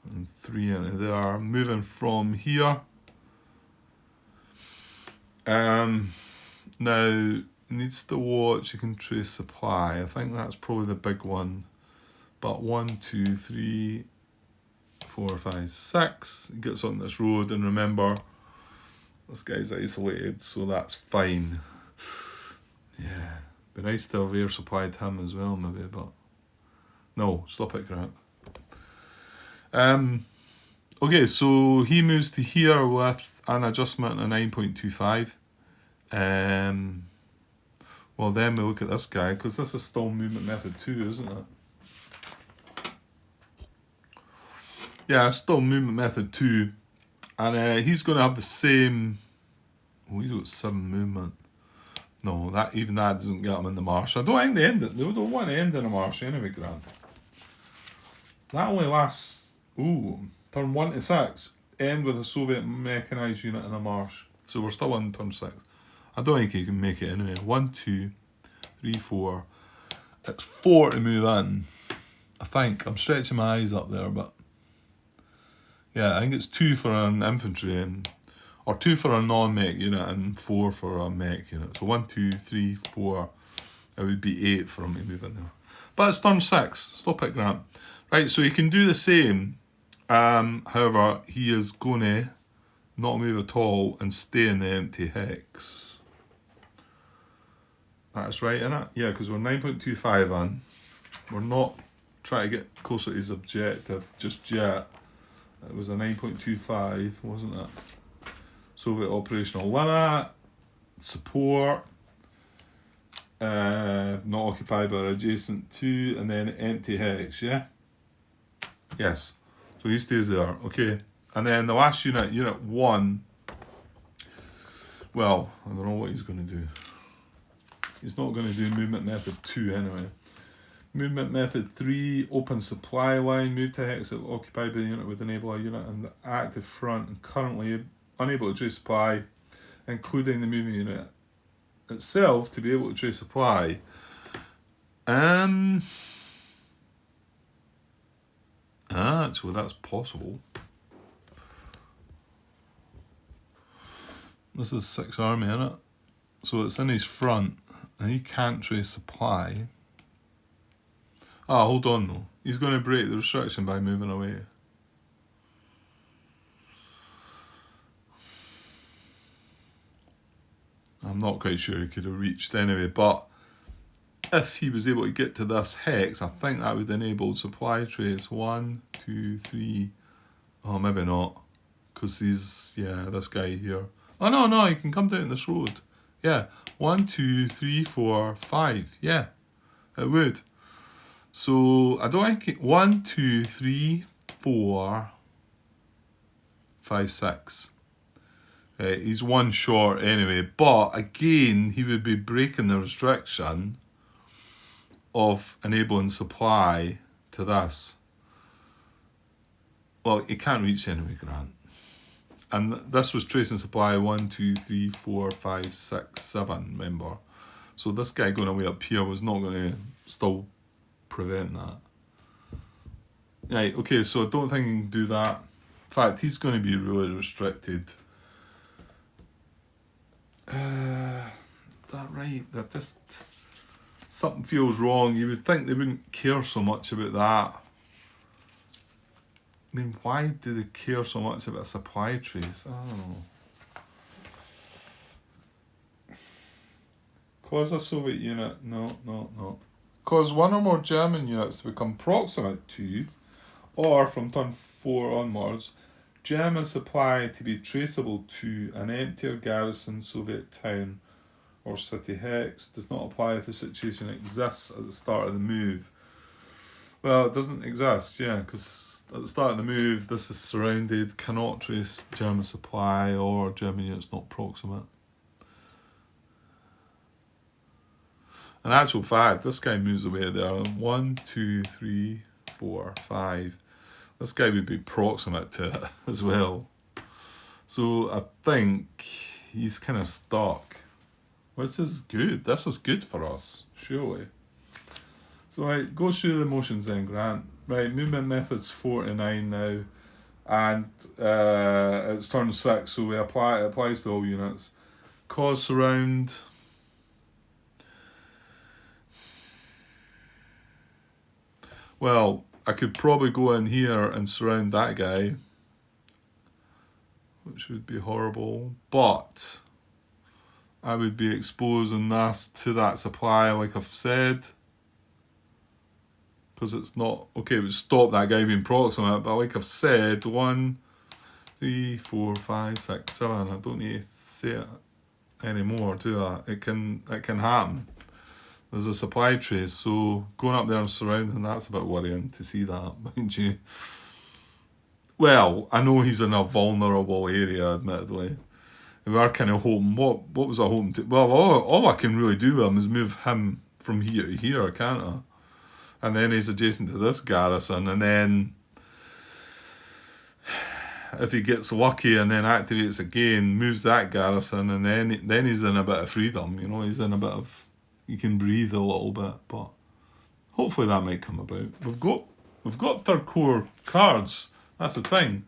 And 3 into there. Moving from here. Now, needs to watch, you can trace supply. I think that's probably the big one. But 1, 2, 3, 4, 5, 6. It gets on this road, and remember, this guy's isolated, so that's fine. Yeah, be nice to have air supplied him as well, maybe, but no, stop it, Grant. Okay, so he moves to here with an adjustment of 9.25. Well, then we look at this guy, because this is still movement method 2, isn't it? Yeah, it's still movement method 2. And he's going to have the same. Oh, he's got 7 movement. No, that doesn't get him in the marsh. I don't think they end it. They don't want to end in a marsh anyway, Grant. That only lasts. Turn 1 to 6. End with a Soviet mechanised unit in a marsh. So we're still on turn 6. I don't think he can make it anyway. 1, 2, 3, 4. It's 4 to move in. I think. I'm stretching my eyes up there, but. Yeah, I think it's 2 for an infantry, or 2 for a non-mech unit and 4 for a mech unit. So 1, 2, 3, 4. It would be 8 for him to move in there. But it's turn 6. Stop it, Grant. Right, so he can do the same. However, he is going to not move at all and stay in the empty hex. That's right, isn't it? Yeah, because we're 9.25 in. We're not trying to get closer to his objective just yet. It was a 9.25, wasn't it? Soviet operational limit, support, not occupied but adjacent to, and then empty hex, yeah? Yes. So he stays there, okay. And then the last unit, unit 1, well, I don't know what he's going to do. He's not going to do movement method 2 anyway. Movement method 3, open supply line, move to hex occupied by the unit would enable a unit on the active front and currently unable to trace supply, including the moving unit itself, to be able to trace supply. Actually, that's possible. This is 6th Army, isn't it? So it's in his front, and he can't trace supply. Hold on though. He's going to break the restriction by moving away. I'm not quite sure he could have reached anyway, but if he was able to get to this hex, I think that would enable supply trace. 1, 2, 3. Oh, maybe not. Because he's, this guy here. Oh, no, he can come down this road. Yeah. 1, 2, 3, 4, 5. Yeah, it would. So I don't think 1, 2, 3, 4, 5, 6. He's 1 short anyway, but again, he would be breaking the restriction of enabling supply to this. Well, he can't reach anyway, Grant. and this was tracing supply 1, 2, 3, 4, 5, 6, 7, remember. So this guy going away up here was not going to still prevent that. Right, okay, so I don't think he can do that. In fact, he's going to be really restricted. That right, that just... Something feels wrong. You would think they wouldn't care so much about that. I mean, why do they care so much about a supply trace? I don't know. Cause a Soviet unit? No. Cause one or more German units to become proximate to, or from turn 4 onwards, German supply to be traceable to an empty or garrison Soviet town or city hex. Does not apply if the situation exists at the start of the move. Well, it doesn't exist, yeah, because at the start of the move, this is surrounded, cannot trace German supply or German units not proximate. In actual fact, this guy moves away there. 1, 2, 3, 4, 5. This guy would be proximate to it as well. So I think he's kind of stuck. Which is good. This is good for us, surely. So right, go through the motions then, Grant. Right, movement methods 4 to 9 now. And it's turn 6, so it applies to all units. Cause surround. Well, I could probably go in here and surround that guy, which would be horrible, but I would be exposing this to that supply, like I've said, because it's not, okay, it would stop that guy being proximate, but like I've said, 1, 3, 4, 5, 6, 7, I don't need to say it anymore, do I? It can happen. There's a supply trace, so going up there and surrounding, that's a bit worrying to see that, mind you. Well, I know he's in a vulnerable area, admittedly. We are kind of hoping, what was I hoping to... Well, all I can really do with him is move him from here to here, can't I? And then he's adjacent to this garrison, and then... If he gets lucky and then activates again, moves that garrison, and then he's in a bit of freedom, you know, he's in a bit of... You can breathe a little bit, but hopefully that might come about. We've got third corps cards. That's the thing.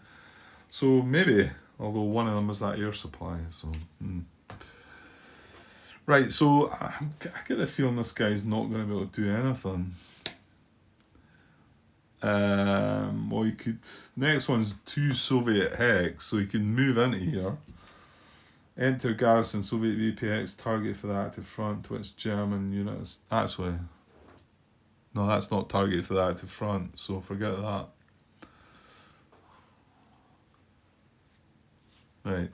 So maybe, although one of them is that air supply. So right. So I get the feeling this guy's not going to be able to do anything. Well, you could. Next one's 2 Soviet hex, so you can move into here. Enter garrison Soviet VPX, target for the active front, which German units... Actually, no, that's not target for the active front, so forget that. Right.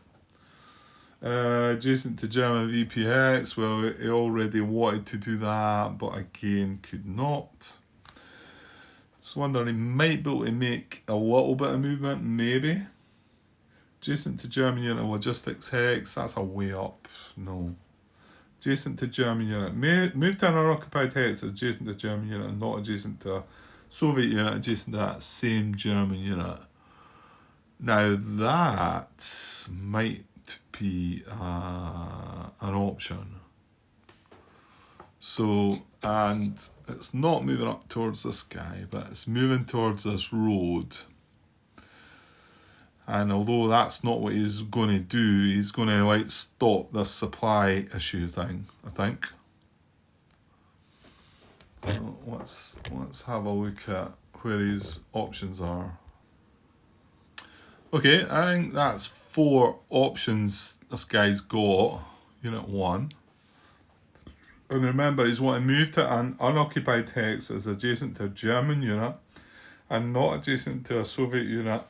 Adjacent to German VPX, well, he already wanted to do that, but again, could not. Just wondering, he might be able to make a little bit of movement, maybe. Adjacent to German unit logistics hex, that's a way up. No. Adjacent to German unit. Move to an unoccupied hex adjacent to German unit, not adjacent to a Soviet unit, adjacent to that same German unit. Now that might be an option. So, and it's not moving up towards this guy, but it's moving towards this road. And although that's not what he's going to do, he's going to like stop this supply issue thing, I think. So let's have a look at where his options are. Okay, I think that's 4 options this guy's got. Unit 1. And remember, he's wanting to move to an unoccupied hex as adjacent to a German unit and not adjacent to a Soviet unit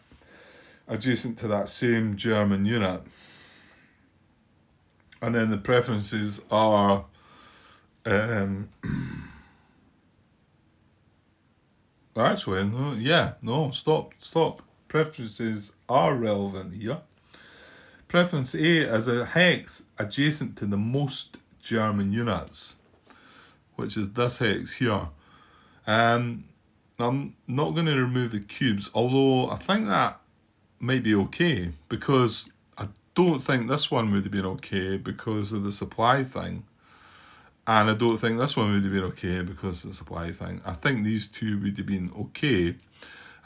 adjacent to that same German unit. And then the preferences are actually, stop. Preferences are relevant here. Preference A is a hex adjacent to the most German units, which is this hex here. I'm not going to remove the cubes, although I think that might be okay, because I don't think this one would have been okay because of the supply thing. And I don't think this one would have been okay because of the supply thing. I think these two would have been okay.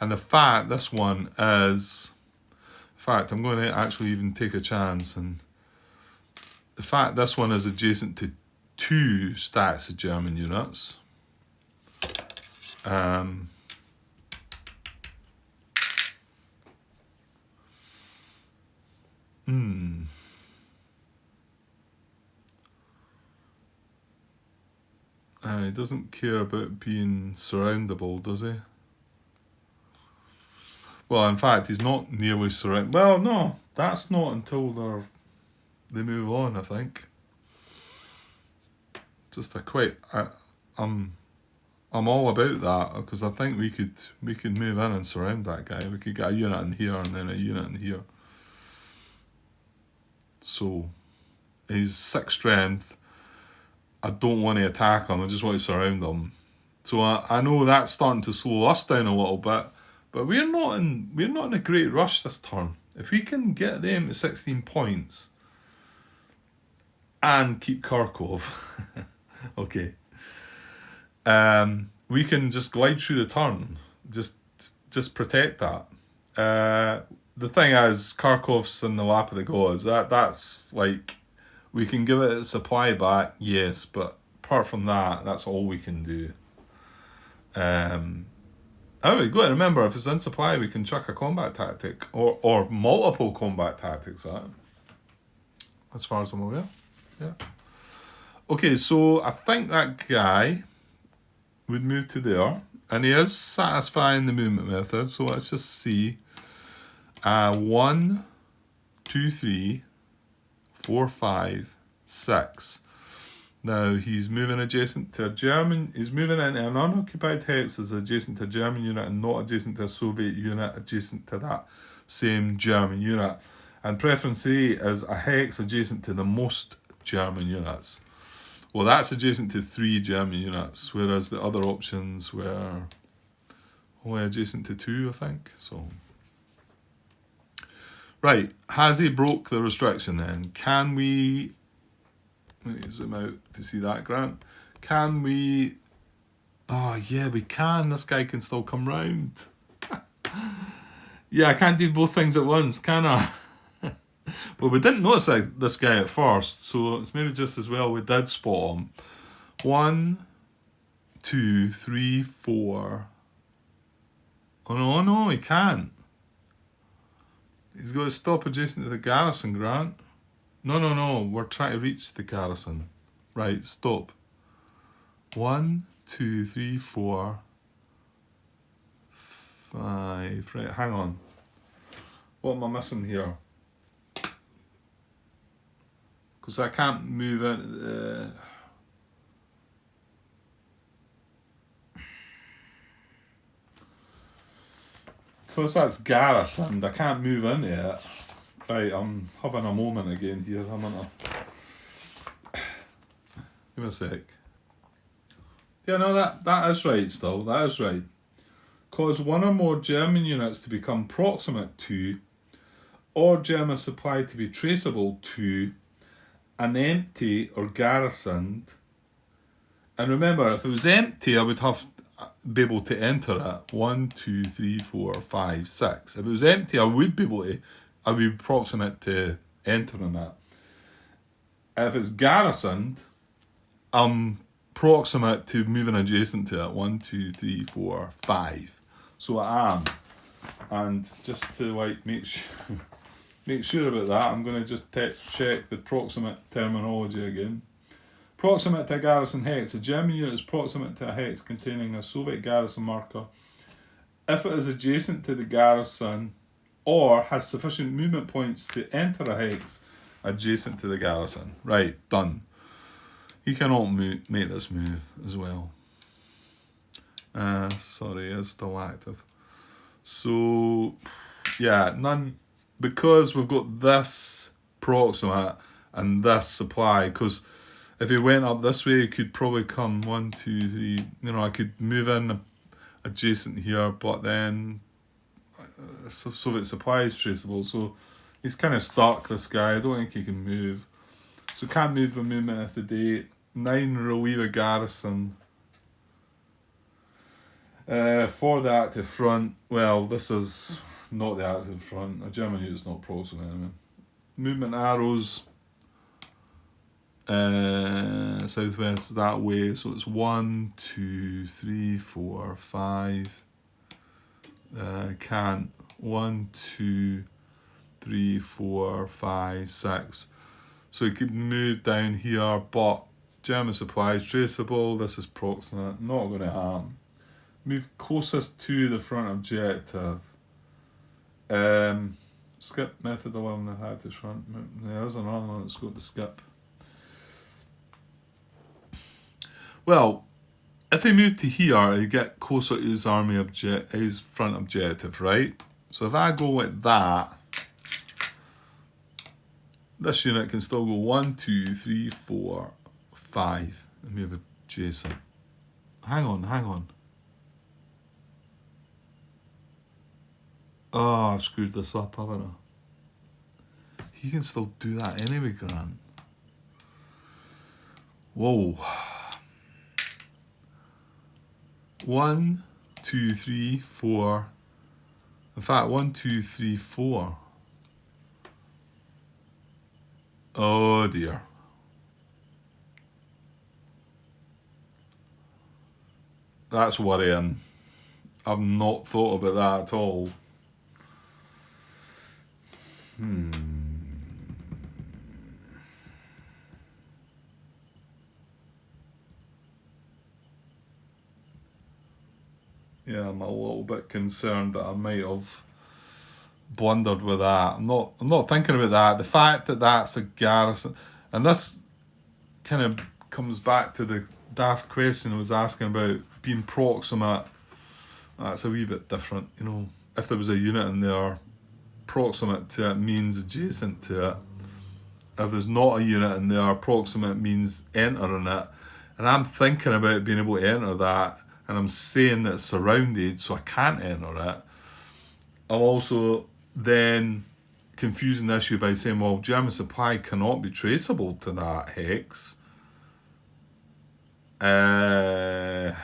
And the fact this one is... In fact, I'm going to actually even take a chance. And the fact this one is adjacent to 2 stacks of German units. He doesn't care about being surroundable, does he? Well, in fact, he's not nearly surrounded. Well, no, that's not until they move on, I think. Just I'm all about that, because I think we could move in and surround that guy. We could get a unit in here and then a unit in here. So he's 6 strength. I don't want to attack him. I just want to surround him. So I know that's starting to slow us down a little bit, but we're not in a great rush this turn. If we can get them to 16 points and keep Kharkov, okay, we can just glide through the turn. Just protect that. The thing is, Kharkov's in the lap of the gods. That's like, we can give it its supply back, yes, but apart from that, that's all we can do. Oh, we've got to remember, if it's in supply, we can chuck a combat tactic, or multiple combat tactics at it, as far as I'm aware. Yeah. Okay, so I think that guy would move to there, and he is satisfying the movement method, so let's just see. 1, 2, 3, 4, 5, 6. Now he's moving adjacent to a German. He's moving into an unoccupied hex as adjacent to a German unit and not adjacent to a Soviet unit adjacent to that same German unit. And preference A is a hex adjacent to the most German units. Well, that's adjacent to 3 German units, whereas the other options were only adjacent to 2, I think. So, right, has he broke the restriction then? Can we... Let me zoom out to see that, Grant. Can we... Oh, yeah, we can. This guy can still come round. Yeah, I can't do both things at once, can I? Well, we didn't notice this guy at first, so it's maybe just as well we did spot him. 1, 2, 3, 4. Oh, no, he can't. He's got to stop adjacent to the garrison, Grant. No, we're trying to reach the garrison. Right, stop. 1, 2, 3, 4, 5. Right, hang on. What am I missing here? Because I can't move in. Because that's garrisoned, I can't move into it. Right, I'm having a moment again here, haven't I? Give me a sec. Yeah, no, that is right still, that is right. Cause 1 or more German units to become proximate to, or German supply to be traceable to, an empty or garrisoned. And remember, if it was empty, I would have be able to enter it. 1, 2, 3, 4, 5, 6. If it was empty, I would be able to. I would be proximate to entering it. If it's garrisoned, I'm proximate to moving adjacent to it. 1, 2, 3, 4, 5. So I am. And just to like make sure about that, I'm going to just check the proximate terminology again. Proximate to a garrison hex. A German unit is proximate to a hex containing a Soviet garrison marker if it is adjacent to the garrison or has sufficient movement points to enter a hex adjacent to the garrison. Right, done. You cannot make this move as well. Sorry, it's still active. So, yeah, none, because we've got this proximate and this supply, because if he went up this way, he could probably come 1, 2, 3, I could move in adjacent here, but then Soviet supply is traceable. So he's kind of stuck, this guy. I don't think he can move. So can't move by movement of the day. 9, relieve a garrison. For the active front, well, this is not the active front. A German unit's not proximate anyway. Movement arrows. Southwest that way, so it's 1, 2, 3, 4, 5. Can't 1, 2, 3, 4, 5, 6. So it could move down here, but German supply is traceable. This is proximate, not going to happen. Move closest to the front objective. Skip method 11 that had this front. There's another one that's got the skip. Well, if he moved to here, he'd get closer to his his front objective, right? So if I go like that, this unit can still go 1, 2, 3, 4, 5 and move adjacent. Hang on. Oh, I've screwed this up, haven't I? He can still do that anyway, Grant. Whoa. 1, 2, 3, 4. In fact, 1, 2, 3, 4. Oh dear. That's worrying. I've not thought about that at all. Yeah, I'm a little bit concerned that I might have blundered with that. I'm not thinking about that. The fact that that's a garrison, and this kind of comes back to the daft question I was asking about being proximate. That's a wee bit different, you know. If there was a unit in there, proximate to it means adjacent to it. If there's not a unit in there, proximate means entering it. And I'm thinking about being able to enter that, and I'm saying that it's surrounded, so I can't enter it. I'm also then confusing the issue by saying, well, German supply cannot be traceable to that hex. Now,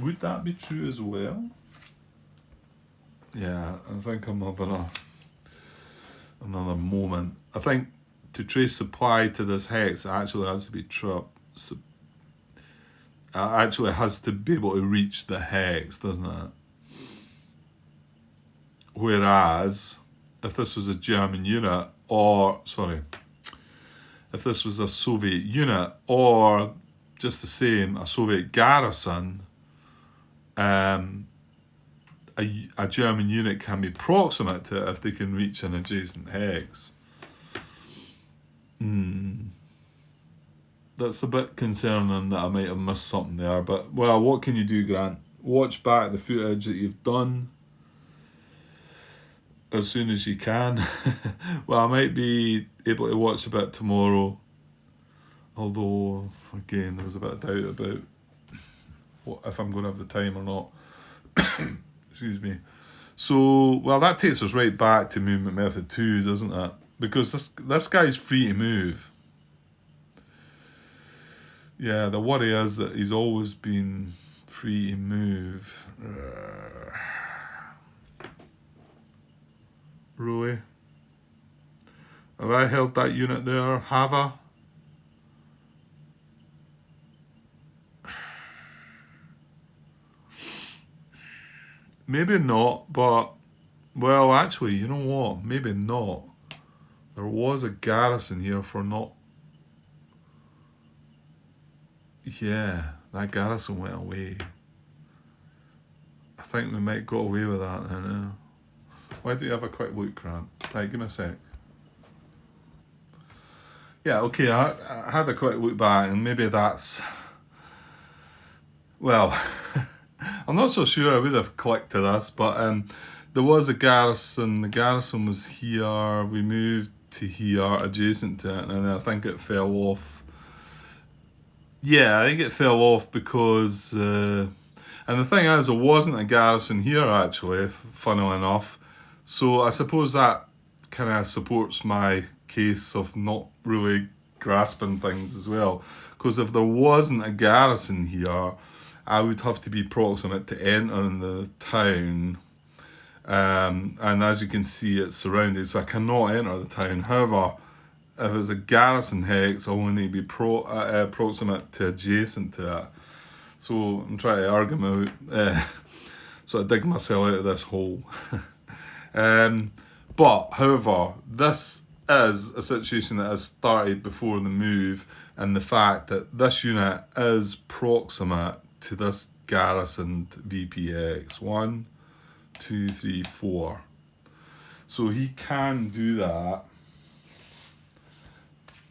would that be true as well? Yeah, I think I'm having another moment. I think to trace supply to this hex, it actually has to be actually has to be able to reach the hex, doesn't it? Whereas, if this was a German unit, if this was a Soviet unit, or just the same, a Soviet garrison, a German unit can be proximate to it if they can reach an adjacent hex. That's a bit concerning that I might have missed something there, but, well, what can you do, Grant? Watch back the footage that you've done as soon as you can. Well, I might be able to watch a bit tomorrow, although, again, there was a bit of doubt about if I'm going to have the time or not. Excuse me. So, well, that takes us right back to movement method 2, doesn't it? Because this guy's free to move. Yeah, the worry is that he's always been free to move. Really? Have I held that unit there? Have I? Maybe not, but, well, actually, you know what? Maybe not. There was a garrison here for not... Yeah, that garrison went away. I think we might got away with that then. Why don't you have a quick look, Grant? Right, give me a sec. Yeah, okay, I had a quick look back, and maybe that's... Well, I'm not so sure I would have clicked to this, but there was a garrison. The garrison was here. We moved to here, adjacent to it, and then I think it fell off. Yeah, I think it fell off because... And the thing is, there wasn't a garrison here actually, funnily enough. So I suppose that kind of supports my case of not really grasping things as well. Because if there wasn't a garrison here, I would have to be proximate to entering the town. And as you can see, it's surrounded, so I cannot enter the town. However, if it's a garrison hex, I only need to be proximate to adjacent to it. So I'm trying to argue my sort of dig myself out of this hole. But however, this is a situation that has started before the move, and the fact that this unit is proximate to this garrisoned VPX. 1, 2, 3, 4. So he can do that.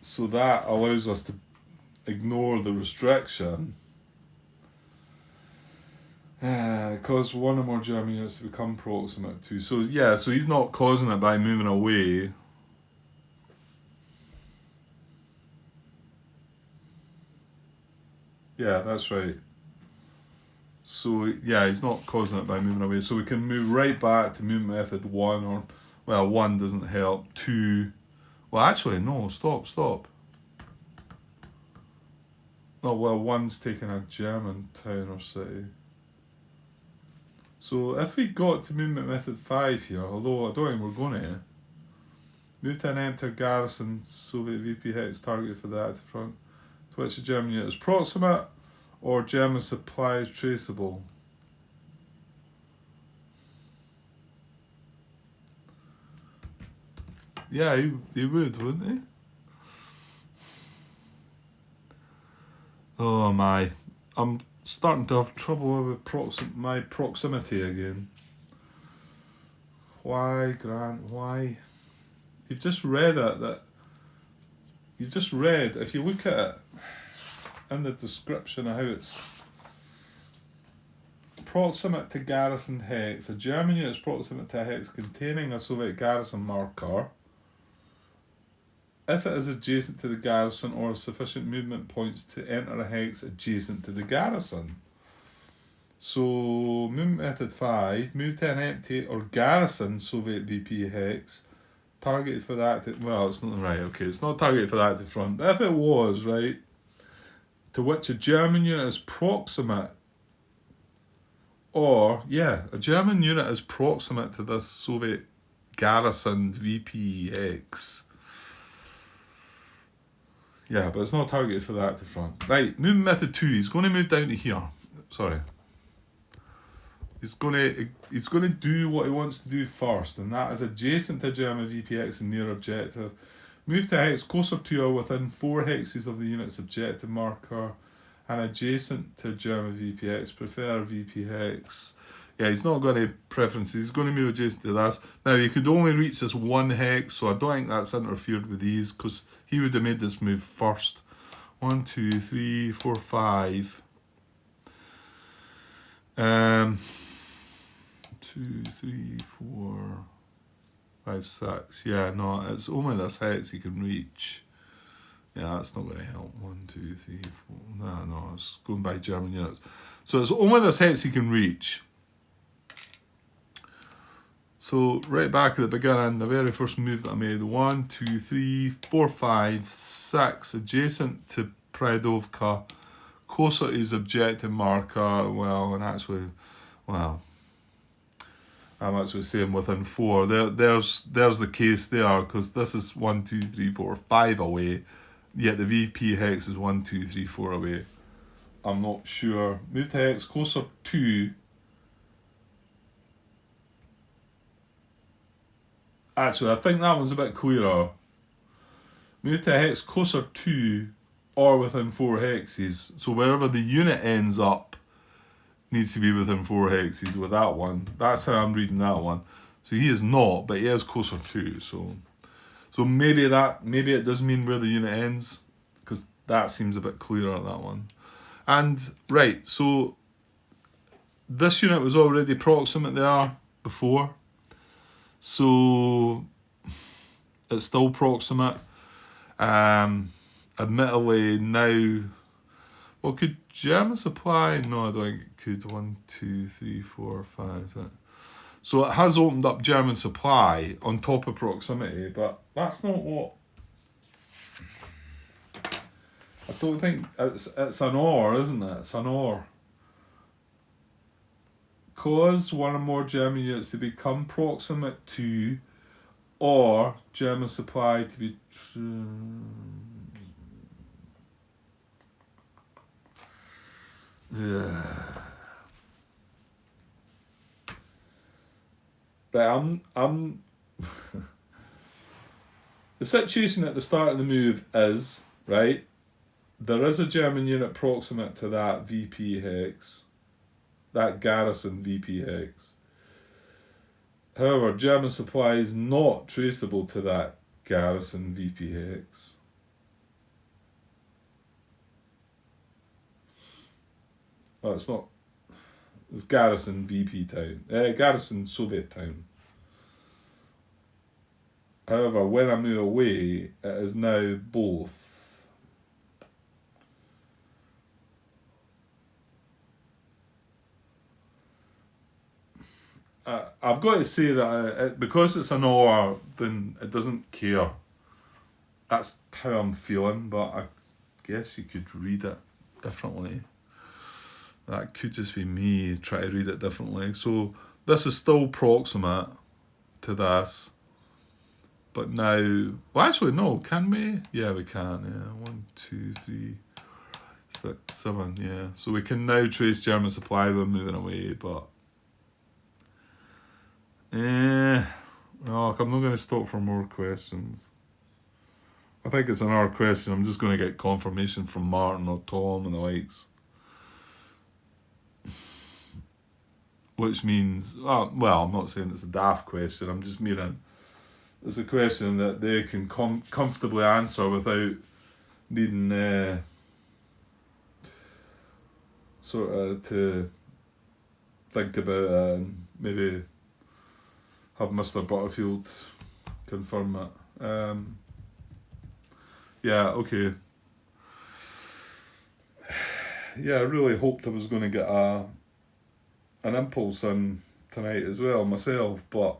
So that allows us to ignore the restriction. Cause one or more German units to become proximate to. So yeah, so he's not causing it by moving away. Yeah, that's right. So yeah, he's not causing it by moving away. So we can move right back to movement method 1, or, well, 1 doesn't help. 2, well actually no, stop. Oh well, 1's taking a German town or city. So if we got to movement method 5 here, although I don't think we're going to, move to an empty garrison Soviet VP hex target for the active front, to which a German unit is proximate, or German supply is traceable. Yeah, he would, wouldn't he? Oh my, I'm starting to have trouble with my proximity again. Why, Grant, why? You've just read it, that you just read, if you look at it in the description of how it's proximate to garrison hex, a German unit is proximate to a hex containing a Soviet garrison marker if it is adjacent to the garrison or sufficient movement points to enter a hex adjacent to the garrison. So, movement method 5, move to an empty or garrison Soviet VP hex, targeted for that, well, it's not right, okay, it's not targeted for that to front. If it was, right, to which a German unit is proximate, or, yeah, a German unit is proximate to this Soviet garrison VPX. Yeah, but it's not targeted for that to front. Right, movement method 2, he's going to move down to here. Sorry. He's going to do what he wants to do first, and that is adjacent to German VPX and near objective. Move to a hex closer to or within 4 hexes of the unit's objective marker, and adjacent to German VPX, prefer VP hex. Yeah, he's not got any preferences. He's going to move adjacent to this. Now, he could only reach this 1 hex, so I don't think that's interfered with these, because he would have made this move first. 1, 2, 3, 4, 5. 2, 3, 4, 5, 6. Yeah, no, it's only this hex he can reach. Yeah, that's not going to help. 1, 2, 3, 4. No, it's going by German units. So it's only this hex he can reach. So right back at the beginning, the very first move that I made, 1, 2, 3, 4, 5, 6, adjacent to Predovka, closer to his objective marker, well, and actually, well, I'm actually saying within 4. There's the case there, because this is 1, 2, 3, 4, 5 away, yet the VP hex is 1, 2, 3, 4 away. I'm not sure. Move to hex closer to. Actually, I think that one's a bit clearer. Move to a hex closer to or within 4 hexes. So wherever the unit ends up needs to be within 4 hexes with that one. That's how I'm reading that one. So he is not, but he is closer to. So maybe it does mean where the unit ends, because that seems a bit clearer, that one. And right, so this unit was already proximate there before. So it's still proximate. Admittedly now, Well, could German supply? No, I don't think it could. 1, 2, 3, 4, 5. Is that? So it has opened up German supply on top of proximity, but that's not what. I don't think it's an or, isn't it? It's an or. Cause one or more German units to become proximate to, or German supply to be. Yeah. Right, I'm the situation at the start of the move is, right, there is a German unit proximate to that VP hex, that garrison VP hex. However, German supply is not traceable to that garrison VP hex. Oh, it's not. It's garrison VP town. Garrison Soviet town. However, when I move away, it is now both. I've got to say that because it's an or, then it doesn't care. That's how I'm feeling, but I guess you could read it differently. That could just be me trying to read it differently. So this is still proximate to this. But now, well, actually, no, can we? Yeah, we can. Yeah, 1, 2, 3, 6, 7. Yeah, so we can now trace German supply when moving away. But no, I'm not going to stop for more questions. I think it's another question. I'm just going to get confirmation from Martin or Tom and the likes. Which means, well, I'm not saying it's a daft question. I'm just meaning it's a question that they can comfortably answer without needing sort of to think about and maybe have Mr. Butterfield confirm it. Yeah, okay. Yeah, I really hoped I was going to get an impulse in tonight as well myself, but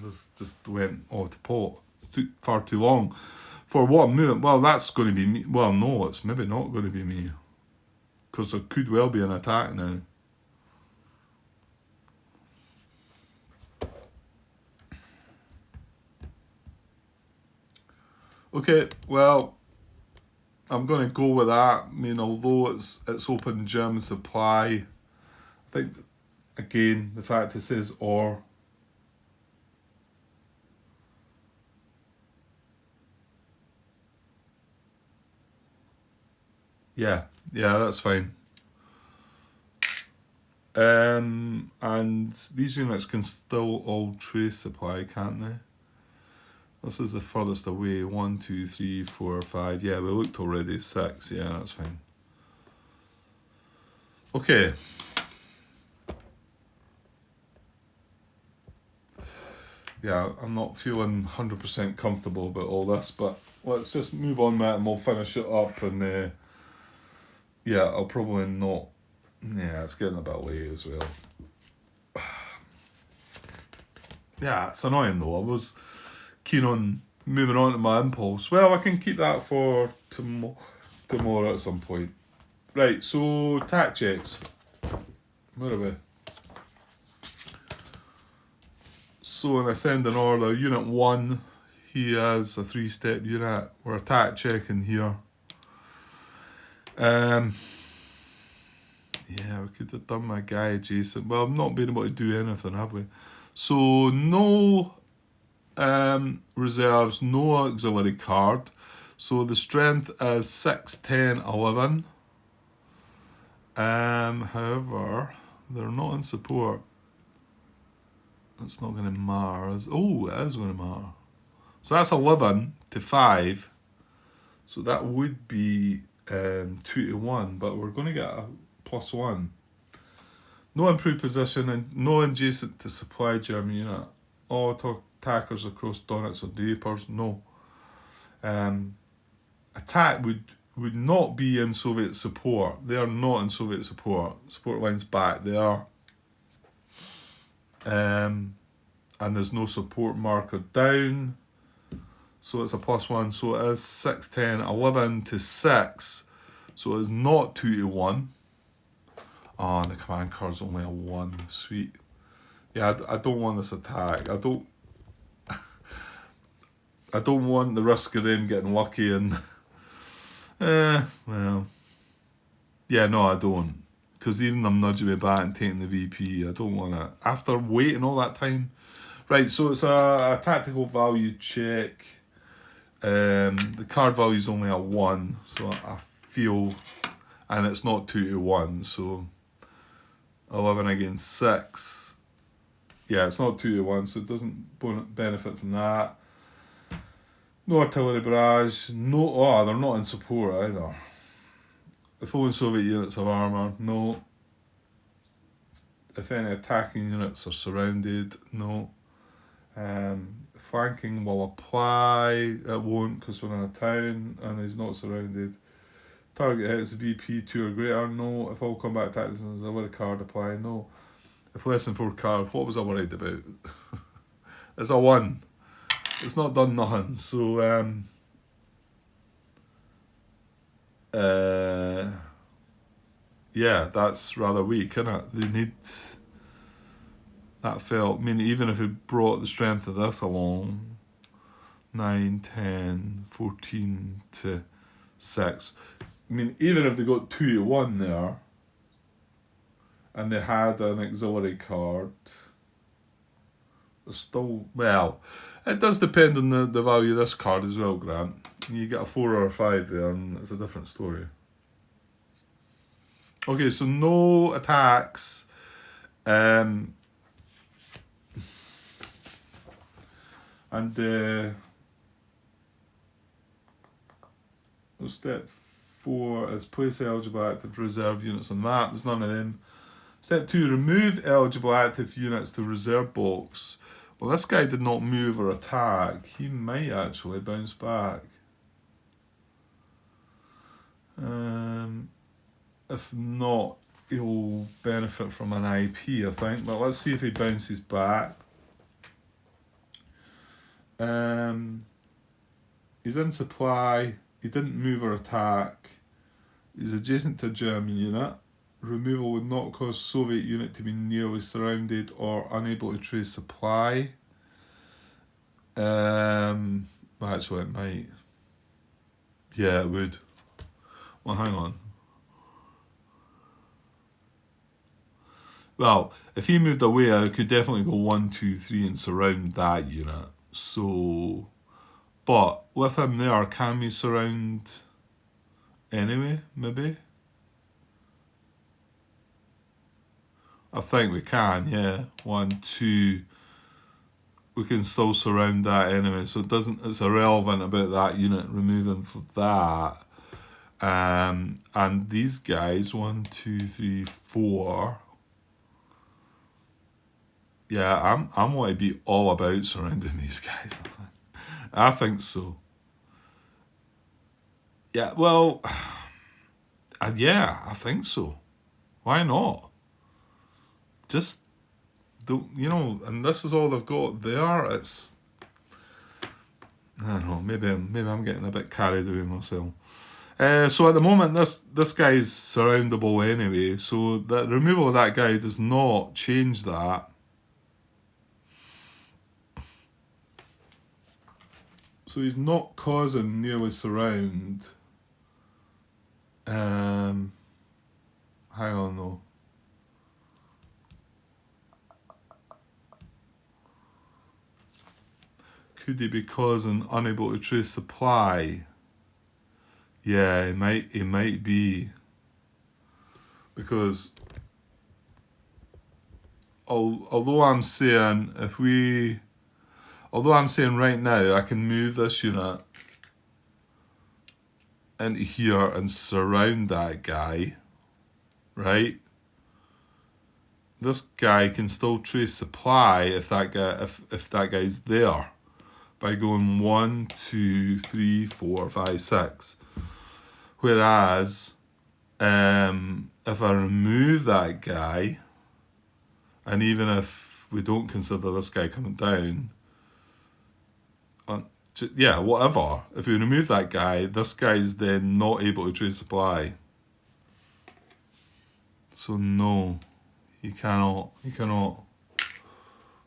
this just went off the pot. It's far too long for what I'm moving. Well, that's going to be me. Well, no, it's maybe not going to be me, because there could well be an attack now. Okay, well, I'm going to go with that. I mean, although it's open German supply, I think, again, the fact it says or. Yeah, that's fine. And these units can still all trace supply, can't they? This is the furthest away. 1, 2, 3, 4, 5. Yeah, we looked already. 6. Yeah, that's fine. Okay. Yeah, I'm not feeling 100% comfortable about all this, but let's just move on, Matt, and we'll finish it up. And yeah, I'll probably not. Yeah, it's getting a bit late as well. Yeah, it's annoying though. I was keen on moving on to my impulse. Well, I can keep that for tomorrow at some point. Right, so tack checks. Where are we? So in ascending order, Unit 1, he has a 3-step unit. We're attack checking here. Yeah, we could have done my guy adjacent. Well, I've not been able to do anything, have we? So no reserves, no auxiliary card. So the strength is 6, 10, 11. However, they're not in support. It's not going to matter. Oh, it is going to matter. So that's 11 to 5. So that would be 2 to 1, but we're going to get a +1. No improved position and no adjacent to supply German unit. All attackers across Donetsk or Dniepers, no. Attack would would not be in Soviet support. They are not in Soviet support. Support line's back there. And there's no support marker down. So it's a +1. So it is 6, 10, 11 to 6. So it is not 2 to 1. Oh, and the command card's only a 1. Sweet. Yeah, I don't want this attack. I don't want the risk of them getting lucky and... well... Yeah, no, I don't. Because even them nudging me back and taking the VP, I don't want it. After waiting all that time... Right, so it's a tactical value check. The card value is only a 1, so I feel... And it's not 2 to 1, so... 11 against 6. Yeah, it's not 2 to 1, so it doesn't benefit from that. No artillery barrage. No, oh, they're not in support either. The following Soviet units have armour. No. If any attacking units are surrounded. No. Flanking will apply. It won't because we're in a town and he's not surrounded. Target hits VP 2 or greater. No. If all combat tactics is a worried card, apply. No. If less than 4 cards, what was I worried about? It's a 1. It's not done nothing. So, yeah, that's rather weak, isn't it? They need... That felt... I mean, even if it brought the strength of this along, 9, 10, 14 to 6. I mean, even if they got 2 to 1 there, and they had an auxiliary card, there's still... Well, it does depend on the value of this card as well, Grant. You get a 4 or a 5 there, and it's a different story. Okay, so no attacks. And step 4 is place eligible active reserve units on map. There's none of them. Step 2, remove eligible active units to reserve box. Well, this guy did not move or attack. He might actually bounce back. If not, he'll benefit from an IP, I think. But let's see if he bounces back. He's in supply. He didn't move or attack. He's adjacent to a German unit. Removal would not cause Soviet unit to be nearly surrounded or unable to trace supply. Actually, it might. Yeah, it would. Well, hang on. Well, if he moved away, I could definitely go 1, 2, 3 and surround that unit. So, but with him there, can we surround anyway, maybe? I think we can, yeah. 1, 2. We can still surround that anyway, so it's irrelevant about that unit removing for that. And these guys, 1, 2, 3, 4. Yeah, I'm going to be all about surrounding these guys. I think so. Yeah, well, yeah, I think so. Why not? Just don't, and this is all they've got there. It's, I don't know, maybe I'm getting a bit carried away myself. So at the moment, this guy's surroundable anyway, so the removal of that guy does not change that. So he's not causing nearly surround. Hang on though. Could he be causing unable to trace supply? Yeah, it might be. Because although I'm saying right now I can move this unit into here and surround that guy, right? This guy can still trace supply if that guy's there by going 1, 2, 3, 4, 5, 6. Whereas, if I remove that guy, and even if we don't consider this guy coming down, yeah, whatever. If we remove that guy, this guy's then not able to trade supply. So no, he cannot. He cannot.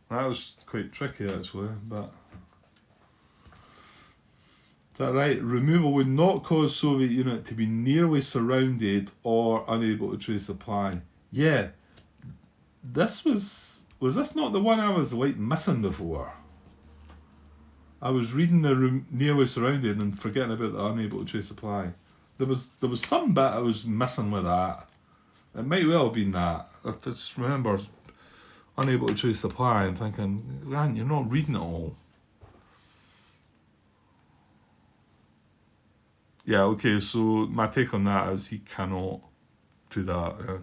That was quite tricky actually, but is that right? Removal would not cause Soviet unit to be nearly surrounded or unable to trade supply. Yeah, this was this not the one I was like missing before? I was reading the nearly surrounded and forgetting about the unable to trade supply. There was some bit I was missing with that. It might well have been that. I just remember unable to trade supply and thinking, man, you're not reading it all. Yeah, okay, so my take on that is he cannot do that.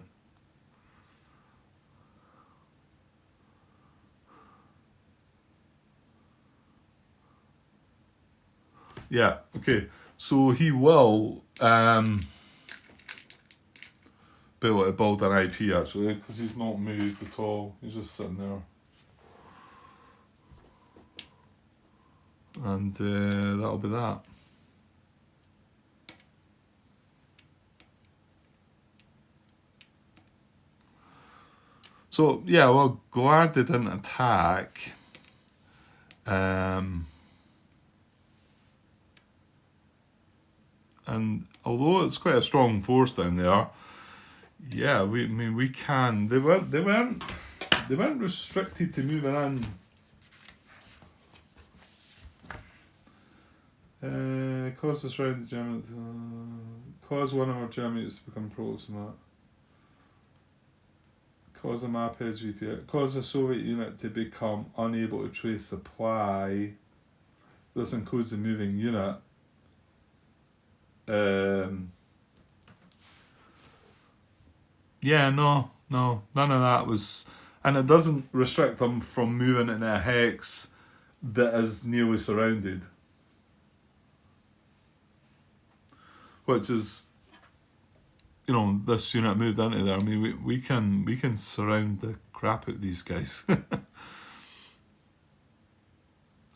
Yeah, okay. So he will be able to build an IP actually, because he's not moved at all. He's just sitting there. And that'll be that. So yeah, well, glad they didn't attack. And although it's quite a strong force down there, yeah, we can. They weren't restricted to moving in. Cause this round the German. Cause one of our Germans to become proximate. Cause a map edge VP. Cause a Soviet unit to become unable to trace supply. This includes the moving unit. Yeah, no, none of that was, and it doesn't restrict them from moving in a hex that is nearly surrounded, which is, you know, this unit moved into there. I mean, we can surround the crap out of these guys.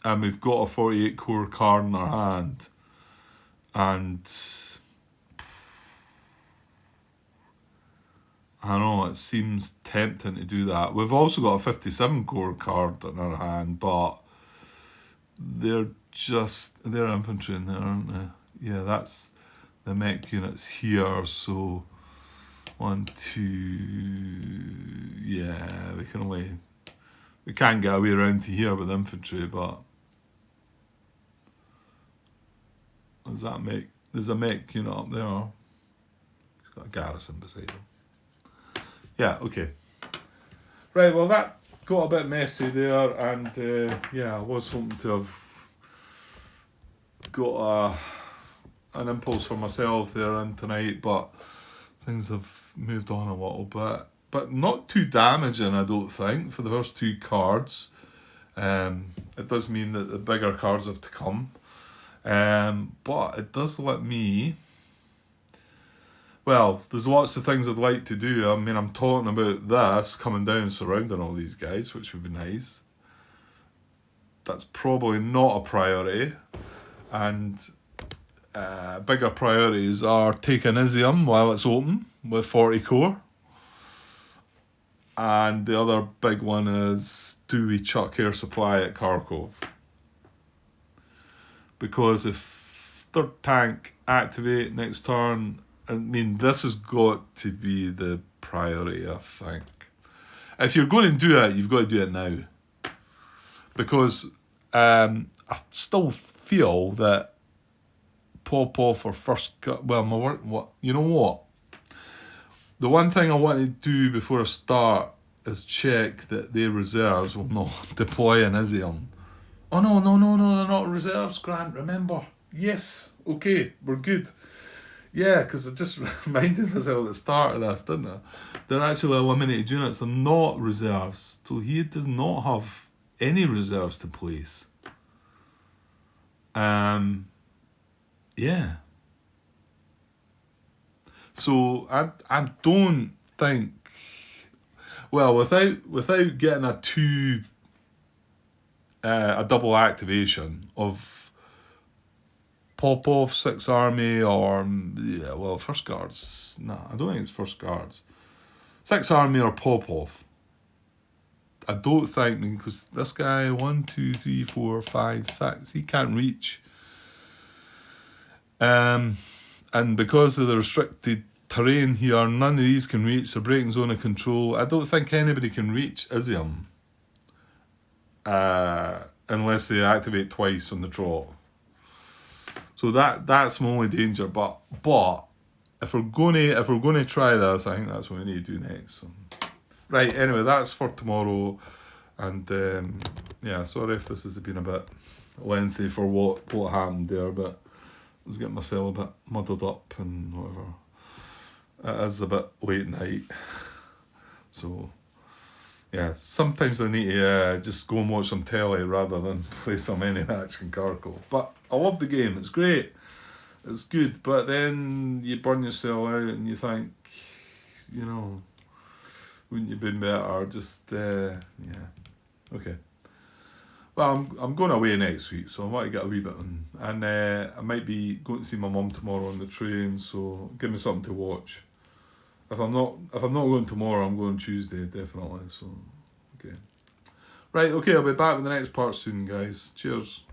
And we've got a 48 core card in our hand, and I know it seems tempting to do that. We've also got a 57 core card in our hand, but they're infantry in there, aren't they? Yeah, that's the mech units here, so 1, 2, yeah, we can't get away around to here with infantry, but there's a mech unit up there. He's got a garrison beside him. Yeah, okay. Right, well that got a bit messy there, and yeah, I was hoping to have got an impulse for myself there in tonight, but things have moved on a little bit. But not too damaging, I don't think, for the first two cards. It does mean that the bigger cards have to come. But it does let me... Well, there's lots of things I'd like to do. I mean, I'm talking about this coming down and surrounding all these guys, which would be nice. That's probably not a priority. And bigger priorities are taking Izium while it's open with 40 core. And the other big one is, do we chuck air supply at Kharkov? Because if third tank activate next turn, I mean, this has got to be the priority, I think. If you're going to do it, you've got to do it now. Because I still feel that Popov for first... Well, you know what? The one thing I want to do before I start is check that their reserves will not deploy in Izium. Oh, no, they're not reserves, Grant, remember. Yes, okay, we're good. Yeah, because I just reminded myself at the start of this, didn't I? They're actually eliminated units, they're not reserves. So he does not have any reserves to place. Yeah. So I don't think, well, without getting a double activation of Popov, Sixth Army, or yeah, well, First Guards. Nah, I don't think it's First Guards. Sixth Army or Popov. I don't think, because this guy 1, 2, 3, 4, 5, 6, he can't reach. And because of the restricted terrain here, none of these can reach the breaking zone of control. I don't think anybody can reach Izium unless they activate twice on the trot. So that's my only danger. But if we're gonna try this, I think that's what we need to do next. So. Right. Anyway, that's for tomorrow, and yeah, sorry if this has been a bit lengthy for what happened there, but I was getting myself a bit muddled up and whatever. It is a bit late night, so yeah. Sometimes I need to just go and watch some telly rather than play some any match in Kharkov. But I love the game. It's great. It's good. But then you burn yourself out and you think, you know, wouldn't you been better? Just yeah. Okay. Well, I'm going away next week, so I want to get a wee bit on, and I might be going to see my mum tomorrow on the train. So give me something to watch. If I'm not going tomorrow, I'm going Tuesday definitely. So okay. Right. Okay. I'll be back with the next part soon, guys. Cheers.